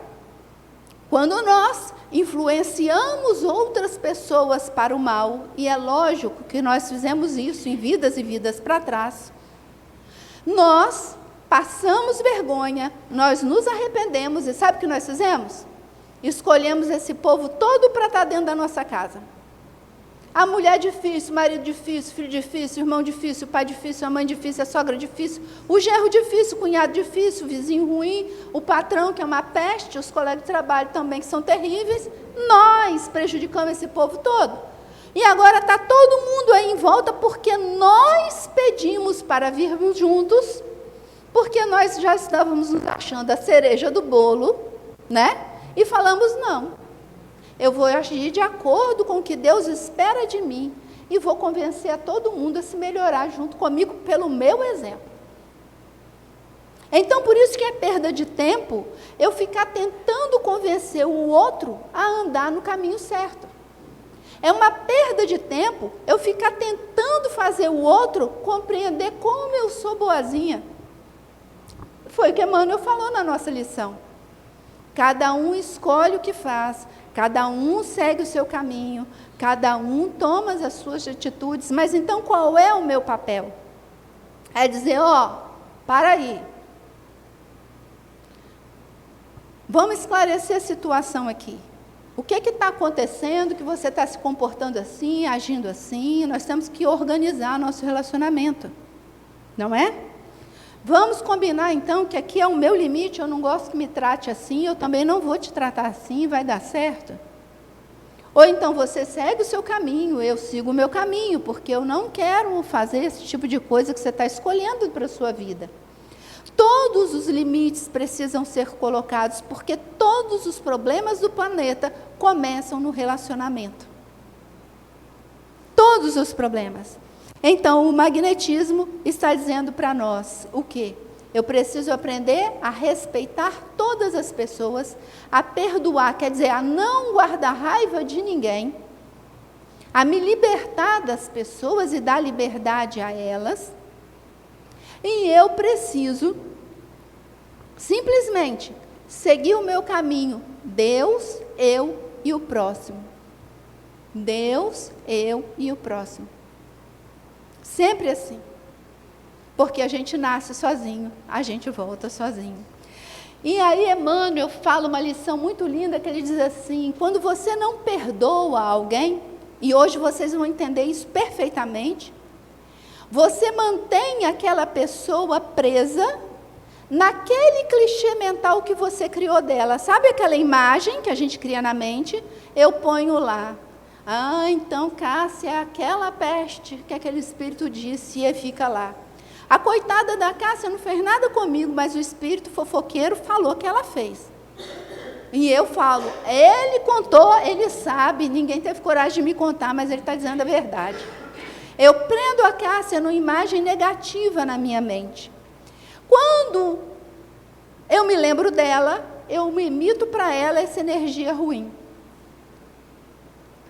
Quando nós influenciamos outras pessoas para o mal, e é lógico que nós fizemos isso em vidas e vidas para trás, nós passamos vergonha, nós nos arrependemos, e sabe o que nós fizemos? Escolhemos esse povo todo para estar dentro da nossa casa. A mulher difícil, o marido difícil, o filho difícil, o irmão difícil, o pai difícil, a mãe difícil, a sogra difícil, o genro difícil, o cunhado difícil, o vizinho ruim, o patrão que é uma peste, os colegas de trabalho também que são terríveis. Nós prejudicamos esse povo todo. E agora está todo mundo aí em volta porque nós pedimos para virmos juntos, porque nós já estávamos nos achando a cereja do bolo, E falamos, não, eu vou agir de acordo com o que Deus espera de mim e vou convencer a todo mundo a se melhorar junto comigo pelo meu exemplo. Então, por isso que é perda de tempo eu ficar tentando convencer o outro a andar no caminho certo. É uma perda de tempo eu ficar tentando fazer o outro compreender como eu sou boazinha. Foi o que Emmanuel falou na nossa lição. Cada um escolhe o que faz, cada um segue o seu caminho, cada um toma as suas atitudes, mas então qual é o meu papel? É dizer, para aí. Vamos esclarecer a situação aqui. O que está acontecendo que você está se comportando assim, agindo assim? Nós temos que organizar nosso relacionamento, não é? Vamos combinar então que aqui é o meu limite, eu não gosto que me trate assim, eu também não vou te tratar assim, vai dar certo? Ou então você segue o seu caminho, eu sigo o meu caminho, porque eu não quero fazer esse tipo de coisa que você está escolhendo para a sua vida. Todos os limites precisam ser colocados, porque todos os problemas do planeta começam no relacionamento. Todos os problemas. Então, o magnetismo está dizendo para nós o quê? Eu preciso aprender a respeitar todas as pessoas, a perdoar, quer dizer, a não guardar raiva de ninguém, a me libertar das pessoas e dar liberdade a elas. E eu preciso simplesmente seguir o meu caminho, Deus, eu e o próximo. Deus, eu e o próximo. Sempre assim. Porque a gente nasce sozinho, a gente volta sozinho. E aí Emmanuel fala uma lição muito linda, que ele diz assim, quando você não perdoa alguém, e hoje vocês vão entender isso perfeitamente, você mantém aquela pessoa presa naquele clichê mental que você criou dela. Sabe aquela imagem que a gente cria na mente? Eu ponho lá. Então Cássia é aquela peste que aquele espírito disse e fica lá. A coitada da Cássia não fez nada comigo, mas o espírito fofoqueiro falou que ela fez. E eu falo, ele contou, ele sabe, ninguém teve coragem de me contar, mas ele está dizendo a verdade. Eu prendo a Cássia numa imagem negativa na minha mente. Quando eu me lembro dela, eu me emito para ela essa energia ruim.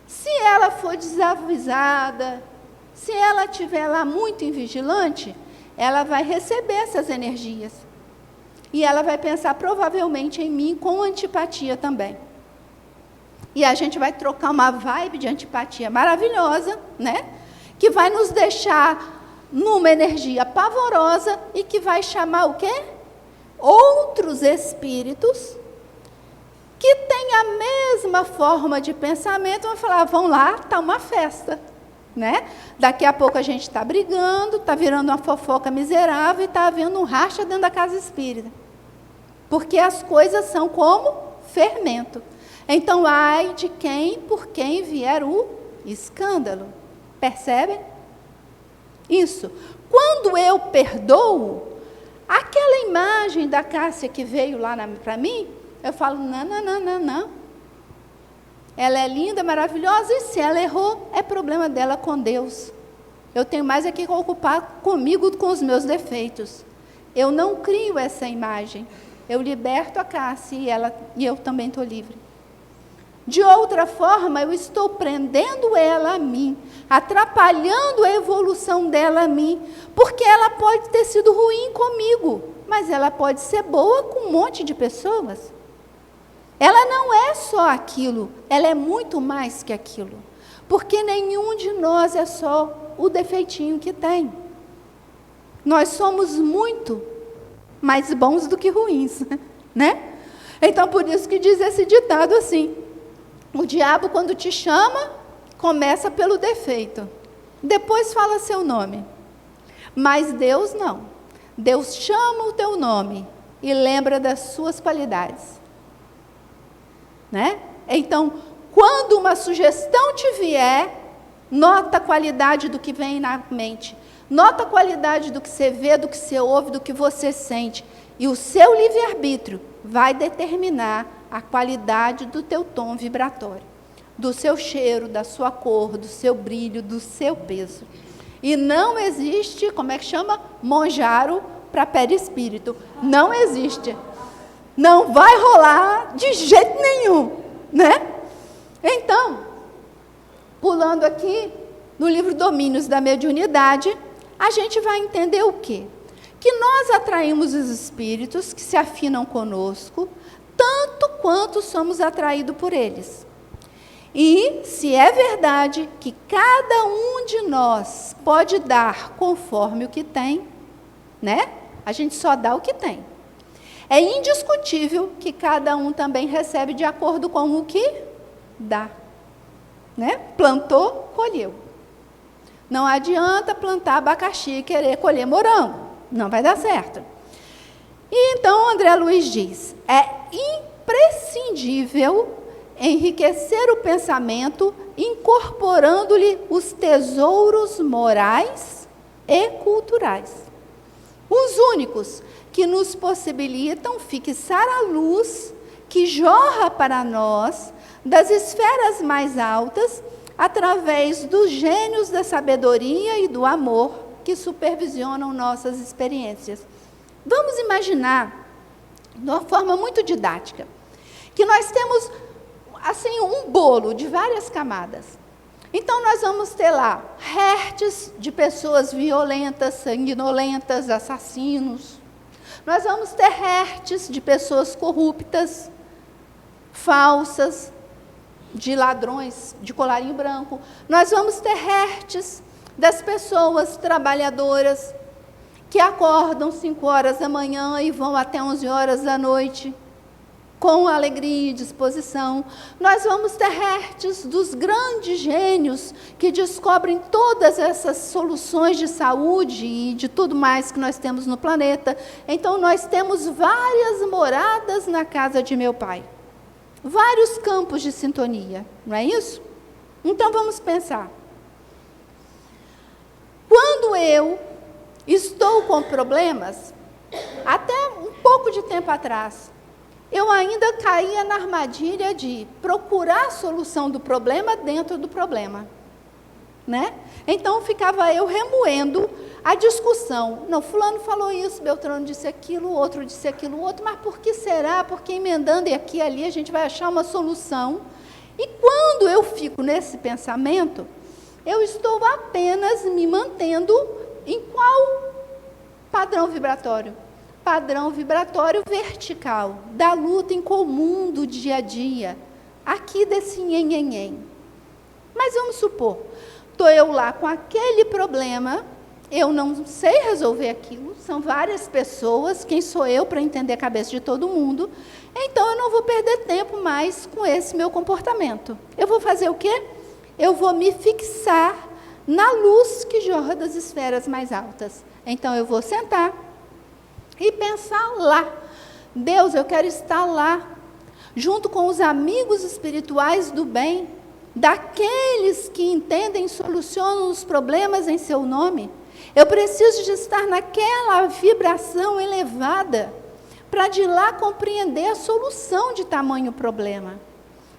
Se ela for desavisada, se ela estiver lá muito invigilante, ela vai receber essas energias. E ela vai pensar provavelmente em mim com antipatia também. E a gente vai trocar uma vibe de antipatia maravilhosa, né? Que vai nos deixar numa energia pavorosa e que vai chamar o quê? Outros espíritos que têm a mesma forma de pensamento, vão falar, vão lá, está uma festa, né? Daqui a pouco a gente está brigando, está virando uma fofoca miserável e está havendo um racha dentro da casa espírita. Porque as coisas são como fermento. Então, ai de quem, por quem vier o escândalo. Percebem? Isso. Quando eu perdoo, aquela imagem da Cássia que veio lá para mim, eu falo, não. Ela é linda, maravilhosa, e se ela errou, é problema dela com Deus. Eu tenho mais aqui que ocupar comigo com os meus defeitos. Eu não crio essa imagem. Eu liberto a Cássia e eu também estou livre. De outra forma, eu estou prendendo ela a mim, atrapalhando a evolução dela a mim, porque ela pode ter sido ruim comigo, mas ela pode ser boa com um monte de pessoas. Ela não é só aquilo, ela é muito mais que aquilo, porque nenhum de nós é só o defeitinho que tem. Nós somos muito mais bons do que ruins, né? Então, por isso que diz esse ditado assim, o diabo, quando te chama, começa pelo defeito. Depois fala seu nome. Mas Deus não. Deus chama o teu nome e lembra das suas qualidades. Né? Então, quando uma sugestão te vier, nota a qualidade do que vem na mente. Nota a qualidade do que você vê, do que você ouve, do que você sente. E o seu livre-arbítrio vai determinar a qualidade do teu tom vibratório, do seu cheiro, da sua cor, do seu brilho, do seu peso. E não existe, como é que chama? Monjaro para perispírito. Não existe. Não vai rolar de jeito nenhum, né? Então, formulando aqui, no livro Domínios da Mediunidade, a gente vai entender o quê? Que nós atraímos os espíritos que se afinam conosco, tanto quanto somos atraídos por eles. E se é verdade que cada um de nós pode dar conforme o que tem, né? A gente só dá o que tem. É indiscutível que cada um também recebe de acordo com o que dá, né? Plantou, colheu. Não adianta plantar abacaxi e querer colher morango. Não vai dar certo. E então André Luiz diz, é imprescindível enriquecer o pensamento incorporando-lhe os tesouros morais e culturais. Os únicos que nos possibilitam fixar a luz que jorra para nós das esferas mais altas através dos gênios da sabedoria e do amor que supervisionam nossas experiências. Vamos imaginar, de uma forma muito didática, que nós temos assim um bolo de várias camadas. Então nós vamos ter lá hertz de pessoas violentas, sanguinolentas, assassinos. Nós vamos ter hertz de pessoas corruptas, falsas, de ladrões de colarinho branco. Nós vamos ter hertz das pessoas trabalhadoras que acordam 5 horas da manhã e vão até 11 horas da noite, com alegria e disposição. Nós vamos ter hertz dos grandes gênios que descobrem todas essas soluções de saúde e de tudo mais que nós temos no planeta. Então, nós temos várias moradas na casa de meu pai. Vários campos de sintonia, não é isso? Então, vamos pensar. Quando eu estou com problemas, até um pouco de tempo atrás, eu ainda caía na armadilha de procurar a solução do problema dentro do problema, né? Então, ficava eu remoendo a discussão. Não, fulano falou isso, Beltrano disse aquilo, outro disse aquilo, outro, mas por que será? Porque emendando aqui e ali a gente vai achar uma solução. E quando eu fico nesse pensamento, eu estou apenas me mantendo em qual padrão vibratório? Padrão vibratório vertical, da luta em comum do dia a dia, aqui desse nhen. Mas vamos supor, estou eu lá com aquele problema, eu não sei resolver aquilo, são várias pessoas, quem sou eu para entender a cabeça de todo mundo? Então eu não vou perder tempo mais com esse meu comportamento. Eu vou fazer o quê? Eu vou me fixar na luz que jorra das esferas mais altas. Então eu vou sentar e pensar lá. Deus, eu quero estar lá, junto com os amigos espirituais do bem, daqueles que entendem e solucionam os problemas em seu nome. Eu preciso de estar naquela vibração elevada, para de lá compreender a solução de tamanho problema.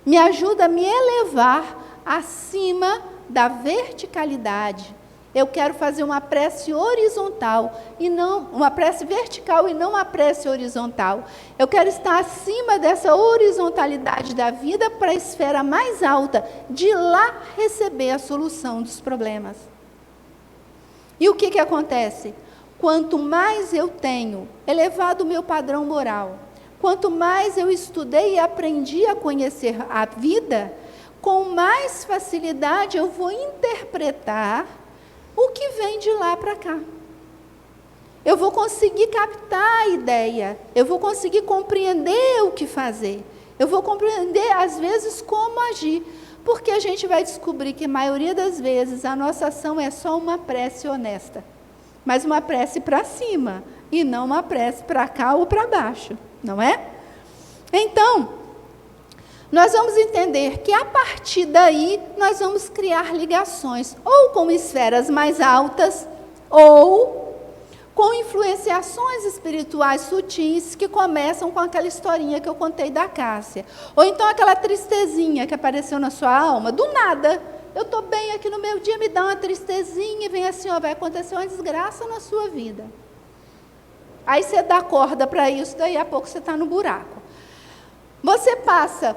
Me ajuda a me elevar acima da verticalidade. Eu quero fazer uma prece horizontal, e não uma prece vertical e não uma prece horizontal. Eu quero estar acima dessa horizontalidade da vida para a esfera mais alta, de lá receber a solução dos problemas. E o que acontece? Quanto mais eu tenho elevado o meu padrão moral, quanto mais eu estudei e aprendi a conhecer a vida, com mais facilidade eu vou interpretar o que vem de lá para cá. Eu vou conseguir captar a ideia, eu vou conseguir compreender o que fazer, eu vou compreender, às vezes, como agir, porque a gente vai descobrir que, a maioria das vezes, a nossa ação é só uma prece honesta, mas uma prece para cima, e não uma prece para cá ou para baixo, não é? Então, nós vamos entender que, a partir daí, nós vamos criar ligações, ou com esferas mais altas, ou com influenciações espirituais sutis que começam com aquela historinha que eu contei da Cássia. Ou então aquela tristezinha que apareceu na sua alma, do nada. Eu estou bem aqui no meu dia, me dá uma tristezinha e vem assim, ó, vai acontecer uma desgraça na sua vida. Aí você dá corda para isso, daí a pouco você está no buraco. Você passa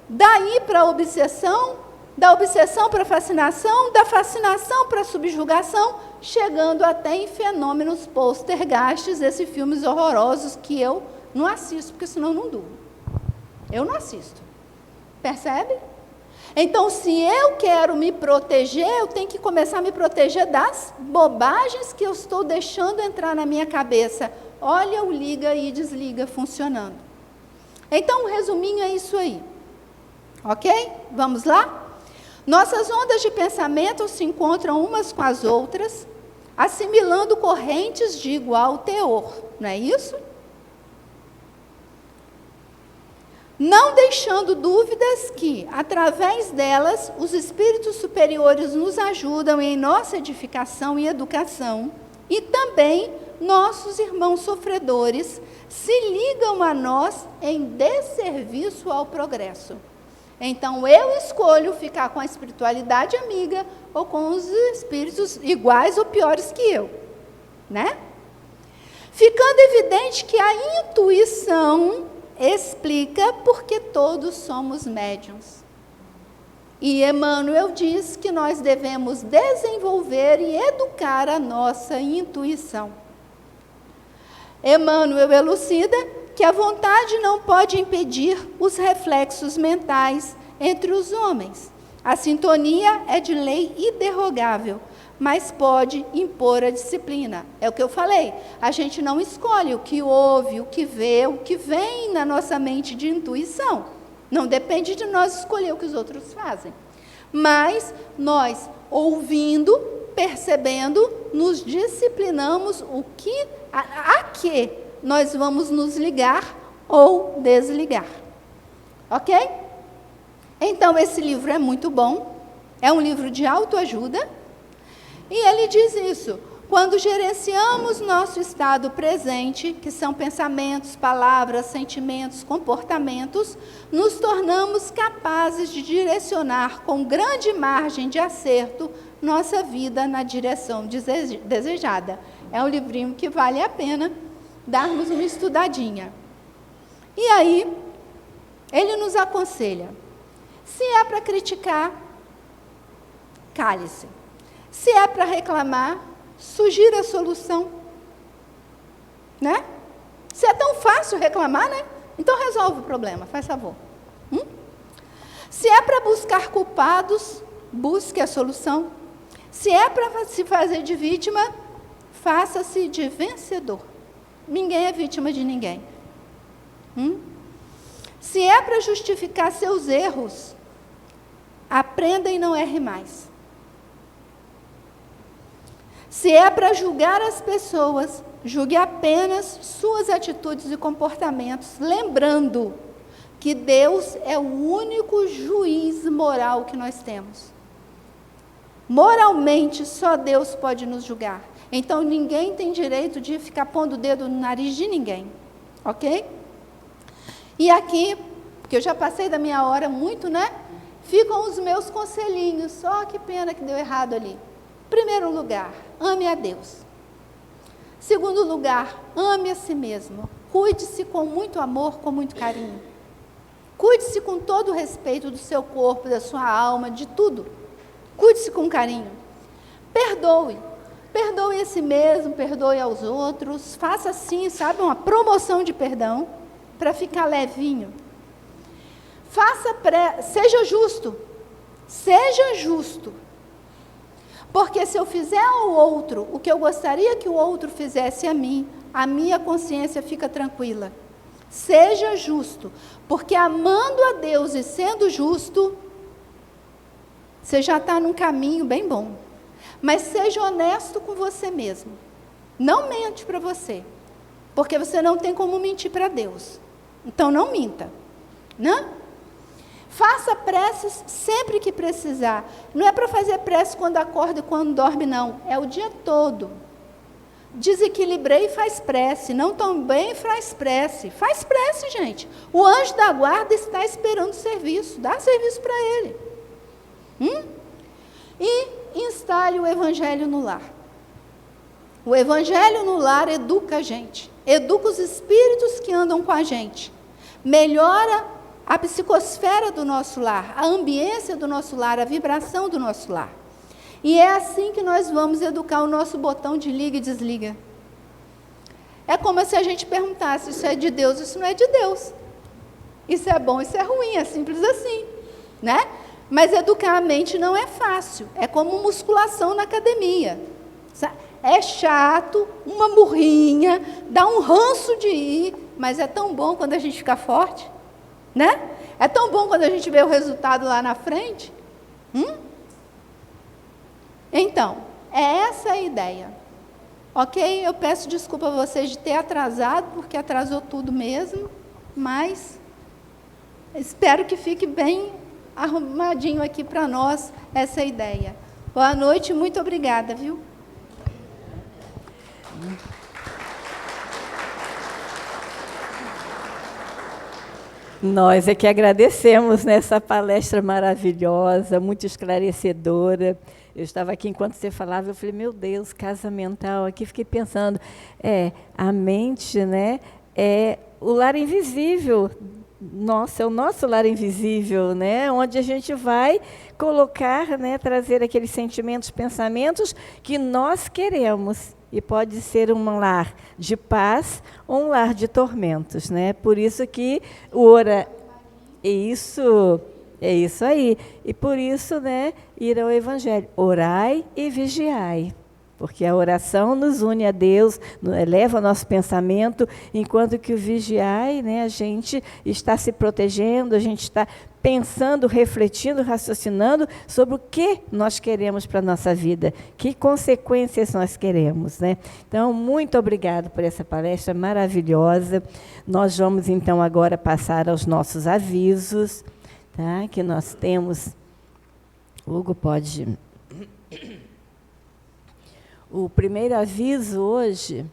daí para a obsessão, da obsessão para a fascinação, da fascinação para a subjugação, chegando até em fenômenos poltergeists, esses filmes horrorosos que eu não assisto, porque senão eu não durmo. Eu não assisto. Percebe? Então, se eu quero me proteger, eu tenho que começar a me proteger das bobagens que eu estou deixando entrar na minha cabeça. Olha o liga e desliga funcionando. Então, um resuminho é isso aí. Ok? Vamos lá? Nossas ondas de pensamento se encontram umas com as outras, assimilando correntes de igual teor. Não é isso? Não deixando dúvidas que, através delas, os espíritos superiores nos ajudam em nossa edificação e educação, e também nossos irmãos sofredores se ligam a nós em desserviço ao progresso. Então, eu escolho ficar com a espiritualidade amiga ou com os espíritos iguais ou piores que eu, né? Ficando evidente que a intuição explica porque todos somos médiuns. E Emmanuel diz que nós devemos desenvolver e educar a nossa intuição. Emmanuel elucida que a vontade não pode impedir os reflexos mentais entre os homens. A sintonia é de lei inderrogável, mas pode impor a disciplina. É o que eu falei, a gente não escolhe o que ouve, o que vê, o que vem na nossa mente de intuição. Não depende de nós escolher o que os outros fazem. Mas nós, ouvindo, percebendo, nos disciplinamos a que nós vamos nos ligar ou desligar. Ok? Então, esse livro é muito bom, é um livro de autoajuda, e ele diz isso: quando gerenciamos nosso estado presente, que são pensamentos, palavras, sentimentos, comportamentos, nos tornamos capazes de direcionar com grande margem de acerto nossa vida na direção desejada. É um livrinho que vale a pena darmos uma estudadinha. E aí, ele nos aconselha: se é para criticar, cale-se. Se é para reclamar, sugira a solução. Né? Se é tão fácil reclamar, né? Então resolve o problema, faz favor. Se é para buscar culpados, busque a solução. Se é para se fazer de vítima, faça-se de vencedor. Ninguém é vítima de ninguém. Se é para justificar seus erros, aprenda e não erre mais. Se é para julgar as pessoas, julgue apenas suas atitudes e comportamentos, lembrando que Deus é o único juiz moral que nós temos. Moralmente, só Deus pode nos julgar. Então, ninguém tem direito de ficar pondo o dedo no nariz de ninguém. Ok? E aqui, porque eu já passei da minha hora muito, né? Ficam os meus conselhinhos. Só que pena que deu errado ali. Primeiro lugar, ame a Deus. Segundo lugar, ame a si mesmo. Cuide-se com muito amor, com muito carinho. Cuide-se com todo o respeito do seu corpo, da sua alma, de tudo. Cuide-se com carinho. Perdoe. Perdoe a si mesmo, perdoe aos outros. Faça assim, sabe, uma promoção de perdão, para ficar levinho. Seja justo. Seja justo. Porque se eu fizer ao outro o que eu gostaria que o outro fizesse a mim, a minha consciência fica tranquila. Seja justo, porque amando a Deus e sendo justo, você já está num caminho bem bom. Mas seja honesto com você mesmo. Não mente para você, porque você não tem como mentir para Deus. Então não minta, né? Faça preces sempre que precisar. Não é para fazer prece quando acorda e quando dorme, não. É o dia todo. Desequilibrei e faz prece. Não tão bem, faz prece. Faz prece, gente. O anjo da guarda está esperando serviço. Dá serviço para ele. E instale o evangelho no lar. O evangelho no lar educa a gente. Educa os espíritos que andam com a gente. Melhora a psicosfera do nosso lar, a ambiência do nosso lar, a vibração do nosso lar. E é assim que nós vamos educar o nosso botão de liga e desliga. É como se a gente perguntasse, isso é de Deus, isso não é de Deus. Isso é bom, isso é ruim, é simples assim, né? Mas educar a mente não é fácil, é como musculação na academia. É chato, uma murrinha, dá um ranço de ir, mas é tão bom quando a gente fica forte, né? É tão bom quando a gente vê o resultado lá na frente. Então, é essa a ideia. Ok? Eu peço desculpa a vocês de ter atrasado, porque atrasou tudo mesmo, mas espero que fique bem arrumadinho aqui para nós essa ideia. Boa noite, muito obrigada, viu?
Nós é que agradecemos nessa palestra maravilhosa, muito esclarecedora. Eu estava aqui enquanto você falava, eu falei, meu Deus, casa mental, aqui fiquei pensando, a mente, né, é o lar invisível. Nossa, é o nosso lar invisível, né, onde a gente vai colocar, né, trazer aqueles sentimentos, pensamentos que nós queremos. E pode ser um lar de paz ou um lar de tormentos, né? Por isso que é isso aí. E por isso, né, ir ao Evangelho. Orai e vigiai. Porque a oração nos une a Deus, eleva o nosso pensamento, enquanto que o vigiai, né, a gente está se protegendo, a gente está pensando, refletindo, raciocinando sobre o que nós queremos para a nossa vida, que consequências nós queremos, né? Então, muito obrigada por essa palestra maravilhosa. Nós vamos, então, agora passar aos nossos avisos, tá? Que nós temos. Hugo, pode... O primeiro aviso hoje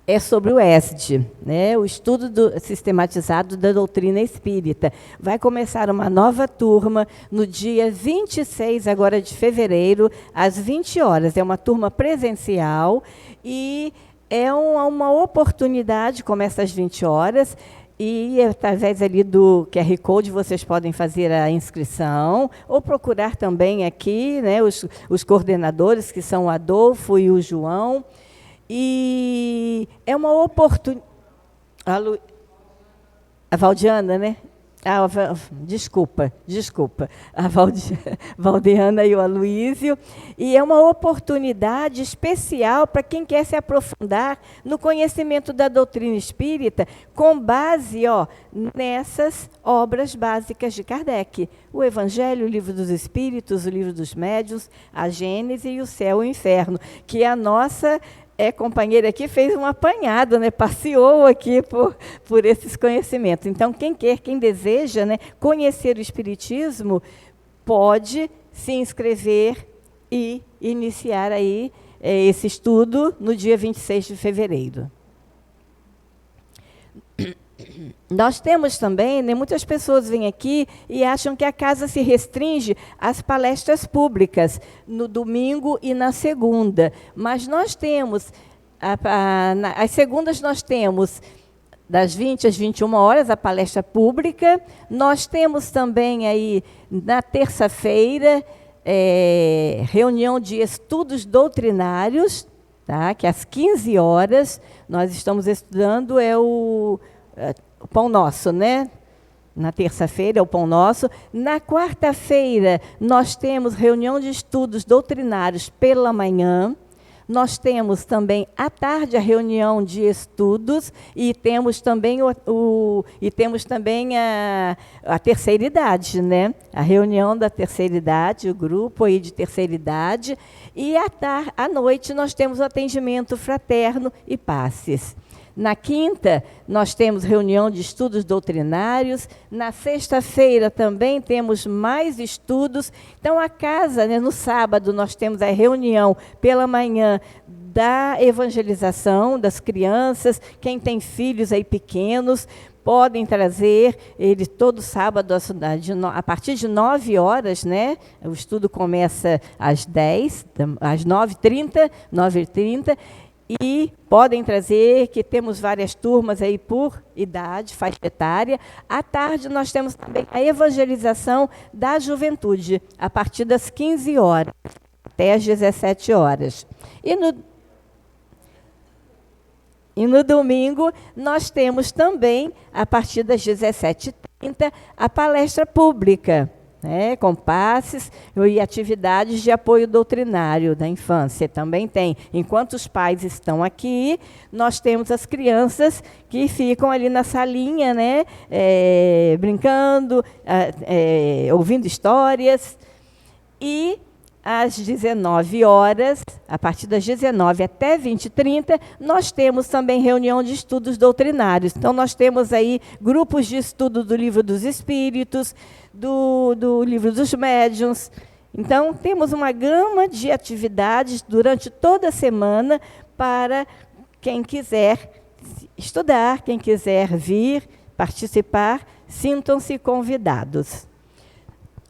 é sobre o ESD, né? O estudo sistematizado da doutrina espírita. Vai começar uma nova turma no dia 26 agora de fevereiro, às 20 horas. É uma turma presencial e é uma oportunidade, começa às 20 horas, e através ali do QR Code vocês podem fazer a inscrição, ou procurar também aqui, né, os coordenadores, que são o Adolfo e o João. E é uma oportunidade... A Valdiana, né? Desculpa. A Valdiana e o Aloísio. E é uma oportunidade especial para quem quer se aprofundar no conhecimento da doutrina espírita, com base nessas obras básicas de Kardec. O Evangelho, o Livro dos Espíritos, o Livro dos Médiuns, a Gênese e o Céu e o Inferno, que a nossa... companheira aqui fez um apanhado, né? Passeou aqui por esses conhecimentos. Então, quem deseja, né, conhecer o Espiritismo, pode se inscrever e iniciar aí esse estudo no dia 26 de fevereiro. Nós temos também, né, muitas pessoas vêm aqui e acham que a casa se restringe às palestras públicas, no domingo e na segunda. Mas nós temos, às segundas nós temos, das 20 às 21 horas, a palestra pública. Nós temos também aí, na terça-feira, reunião de estudos doutrinários, tá? Que às 15 horas nós estamos estudando, o Pão Nosso, né? Na terça-feira é o Pão Nosso. Na quarta-feira, nós temos reunião de estudos doutrinários pela manhã. Nós temos também, à tarde, a reunião de estudos e temos também, a terceira idade, né? A reunião da terceira idade, o grupo aí de terceira idade. E à noite nós temos o atendimento fraterno e passes. Na quinta, nós temos reunião de estudos doutrinários. Na sexta-feira também temos mais estudos. Então, a casa, né, no sábado, nós temos a reunião pela manhã da evangelização das crianças. Quem tem filhos aí pequenos, podem trazer ele todo sábado, a partir de 9 horas, né? O estudo começa às 10, às 9h30, 9h30. E podem trazer, que temos várias turmas aí por idade, faixa etária. À tarde nós temos também a evangelização da juventude, a partir das 15 horas até as 17 horas. E no domingo nós temos também, a partir das 17h30, a palestra pública, né, com passes e atividades de apoio doutrinário da infância. Também tem, enquanto os pais estão aqui, nós temos as crianças que ficam ali na salinha, né, brincando, ouvindo histórias. E às 19 horas, a partir das 19 até 20h30, nós temos também reunião de estudos doutrinários. Então, nós temos aí grupos de estudo do Livro dos Espíritos, do Livro dos Médiuns. Então, temos uma gama de atividades durante toda a semana para quem quiser estudar, quem quiser vir participar, sintam-se convidados.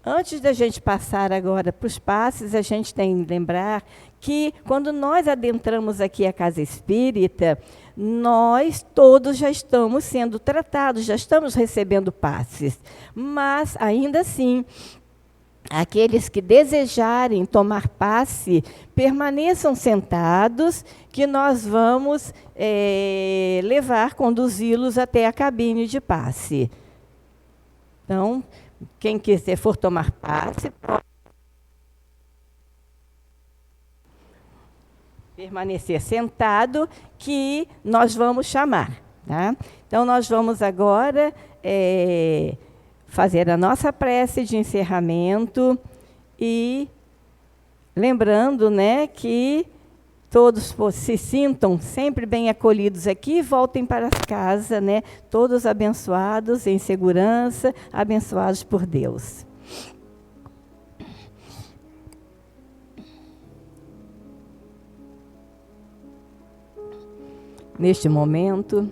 Antes da gente passar agora para os passes, a gente tem que lembrar que, quando nós adentramos aqui a Casa Espírita, nós todos já estamos sendo tratados, já estamos recebendo passes. Mas, ainda assim, aqueles que desejarem tomar passe, permaneçam sentados, que nós vamos conduzi-los até a cabine de passe. Então, quem quiser for tomar passe, pode permanecer sentado, que nós vamos chamar. Tá? Então, nós vamos agora fazer a nossa prece de encerramento e lembrando, né, que todos se sintam sempre bem acolhidos aqui e voltem para casa, né, todos abençoados, em segurança, abençoados por Deus. Neste momento,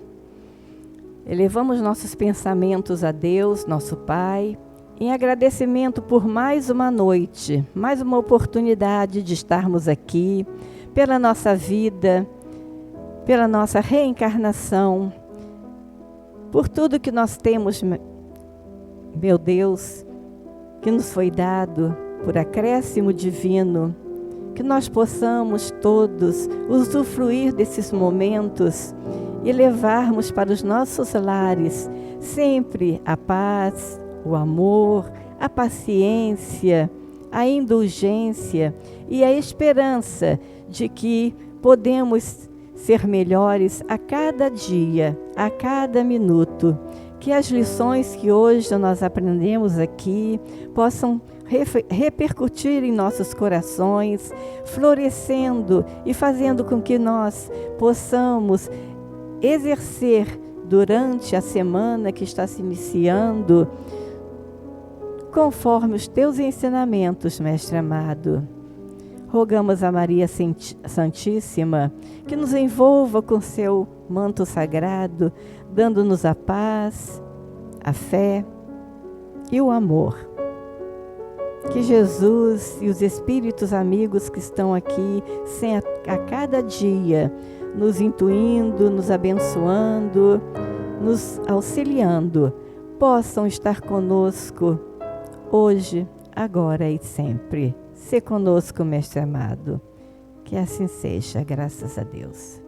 elevamos nossos pensamentos a Deus, nosso Pai, em agradecimento por mais uma noite, mais uma oportunidade de estarmos aqui, pela nossa vida, pela nossa reencarnação, por tudo que nós temos, meu Deus, que nos foi dado por acréscimo divino, que nós possamos todos usufruir desses momentos e levarmos para os nossos lares sempre a paz, o amor, a paciência, a indulgência e a esperança de que podemos ser melhores a cada dia, a cada minuto. Que as lições que hoje nós aprendemos aqui possam repercutir em nossos corações, florescendo e fazendo com que nós possamos exercer durante a semana que está se iniciando, conforme os teus ensinamentos, Mestre amado. Rogamos a Maria Santíssima que nos envolva com seu manto sagrado, dando-nos a paz, a fé e o amor. Que Jesus e os Espíritos amigos que estão aqui a cada dia, nos intuindo, nos abençoando, nos auxiliando, possam estar conosco hoje, agora e sempre. Sê conosco, Mestre amado. Que assim seja, graças a Deus.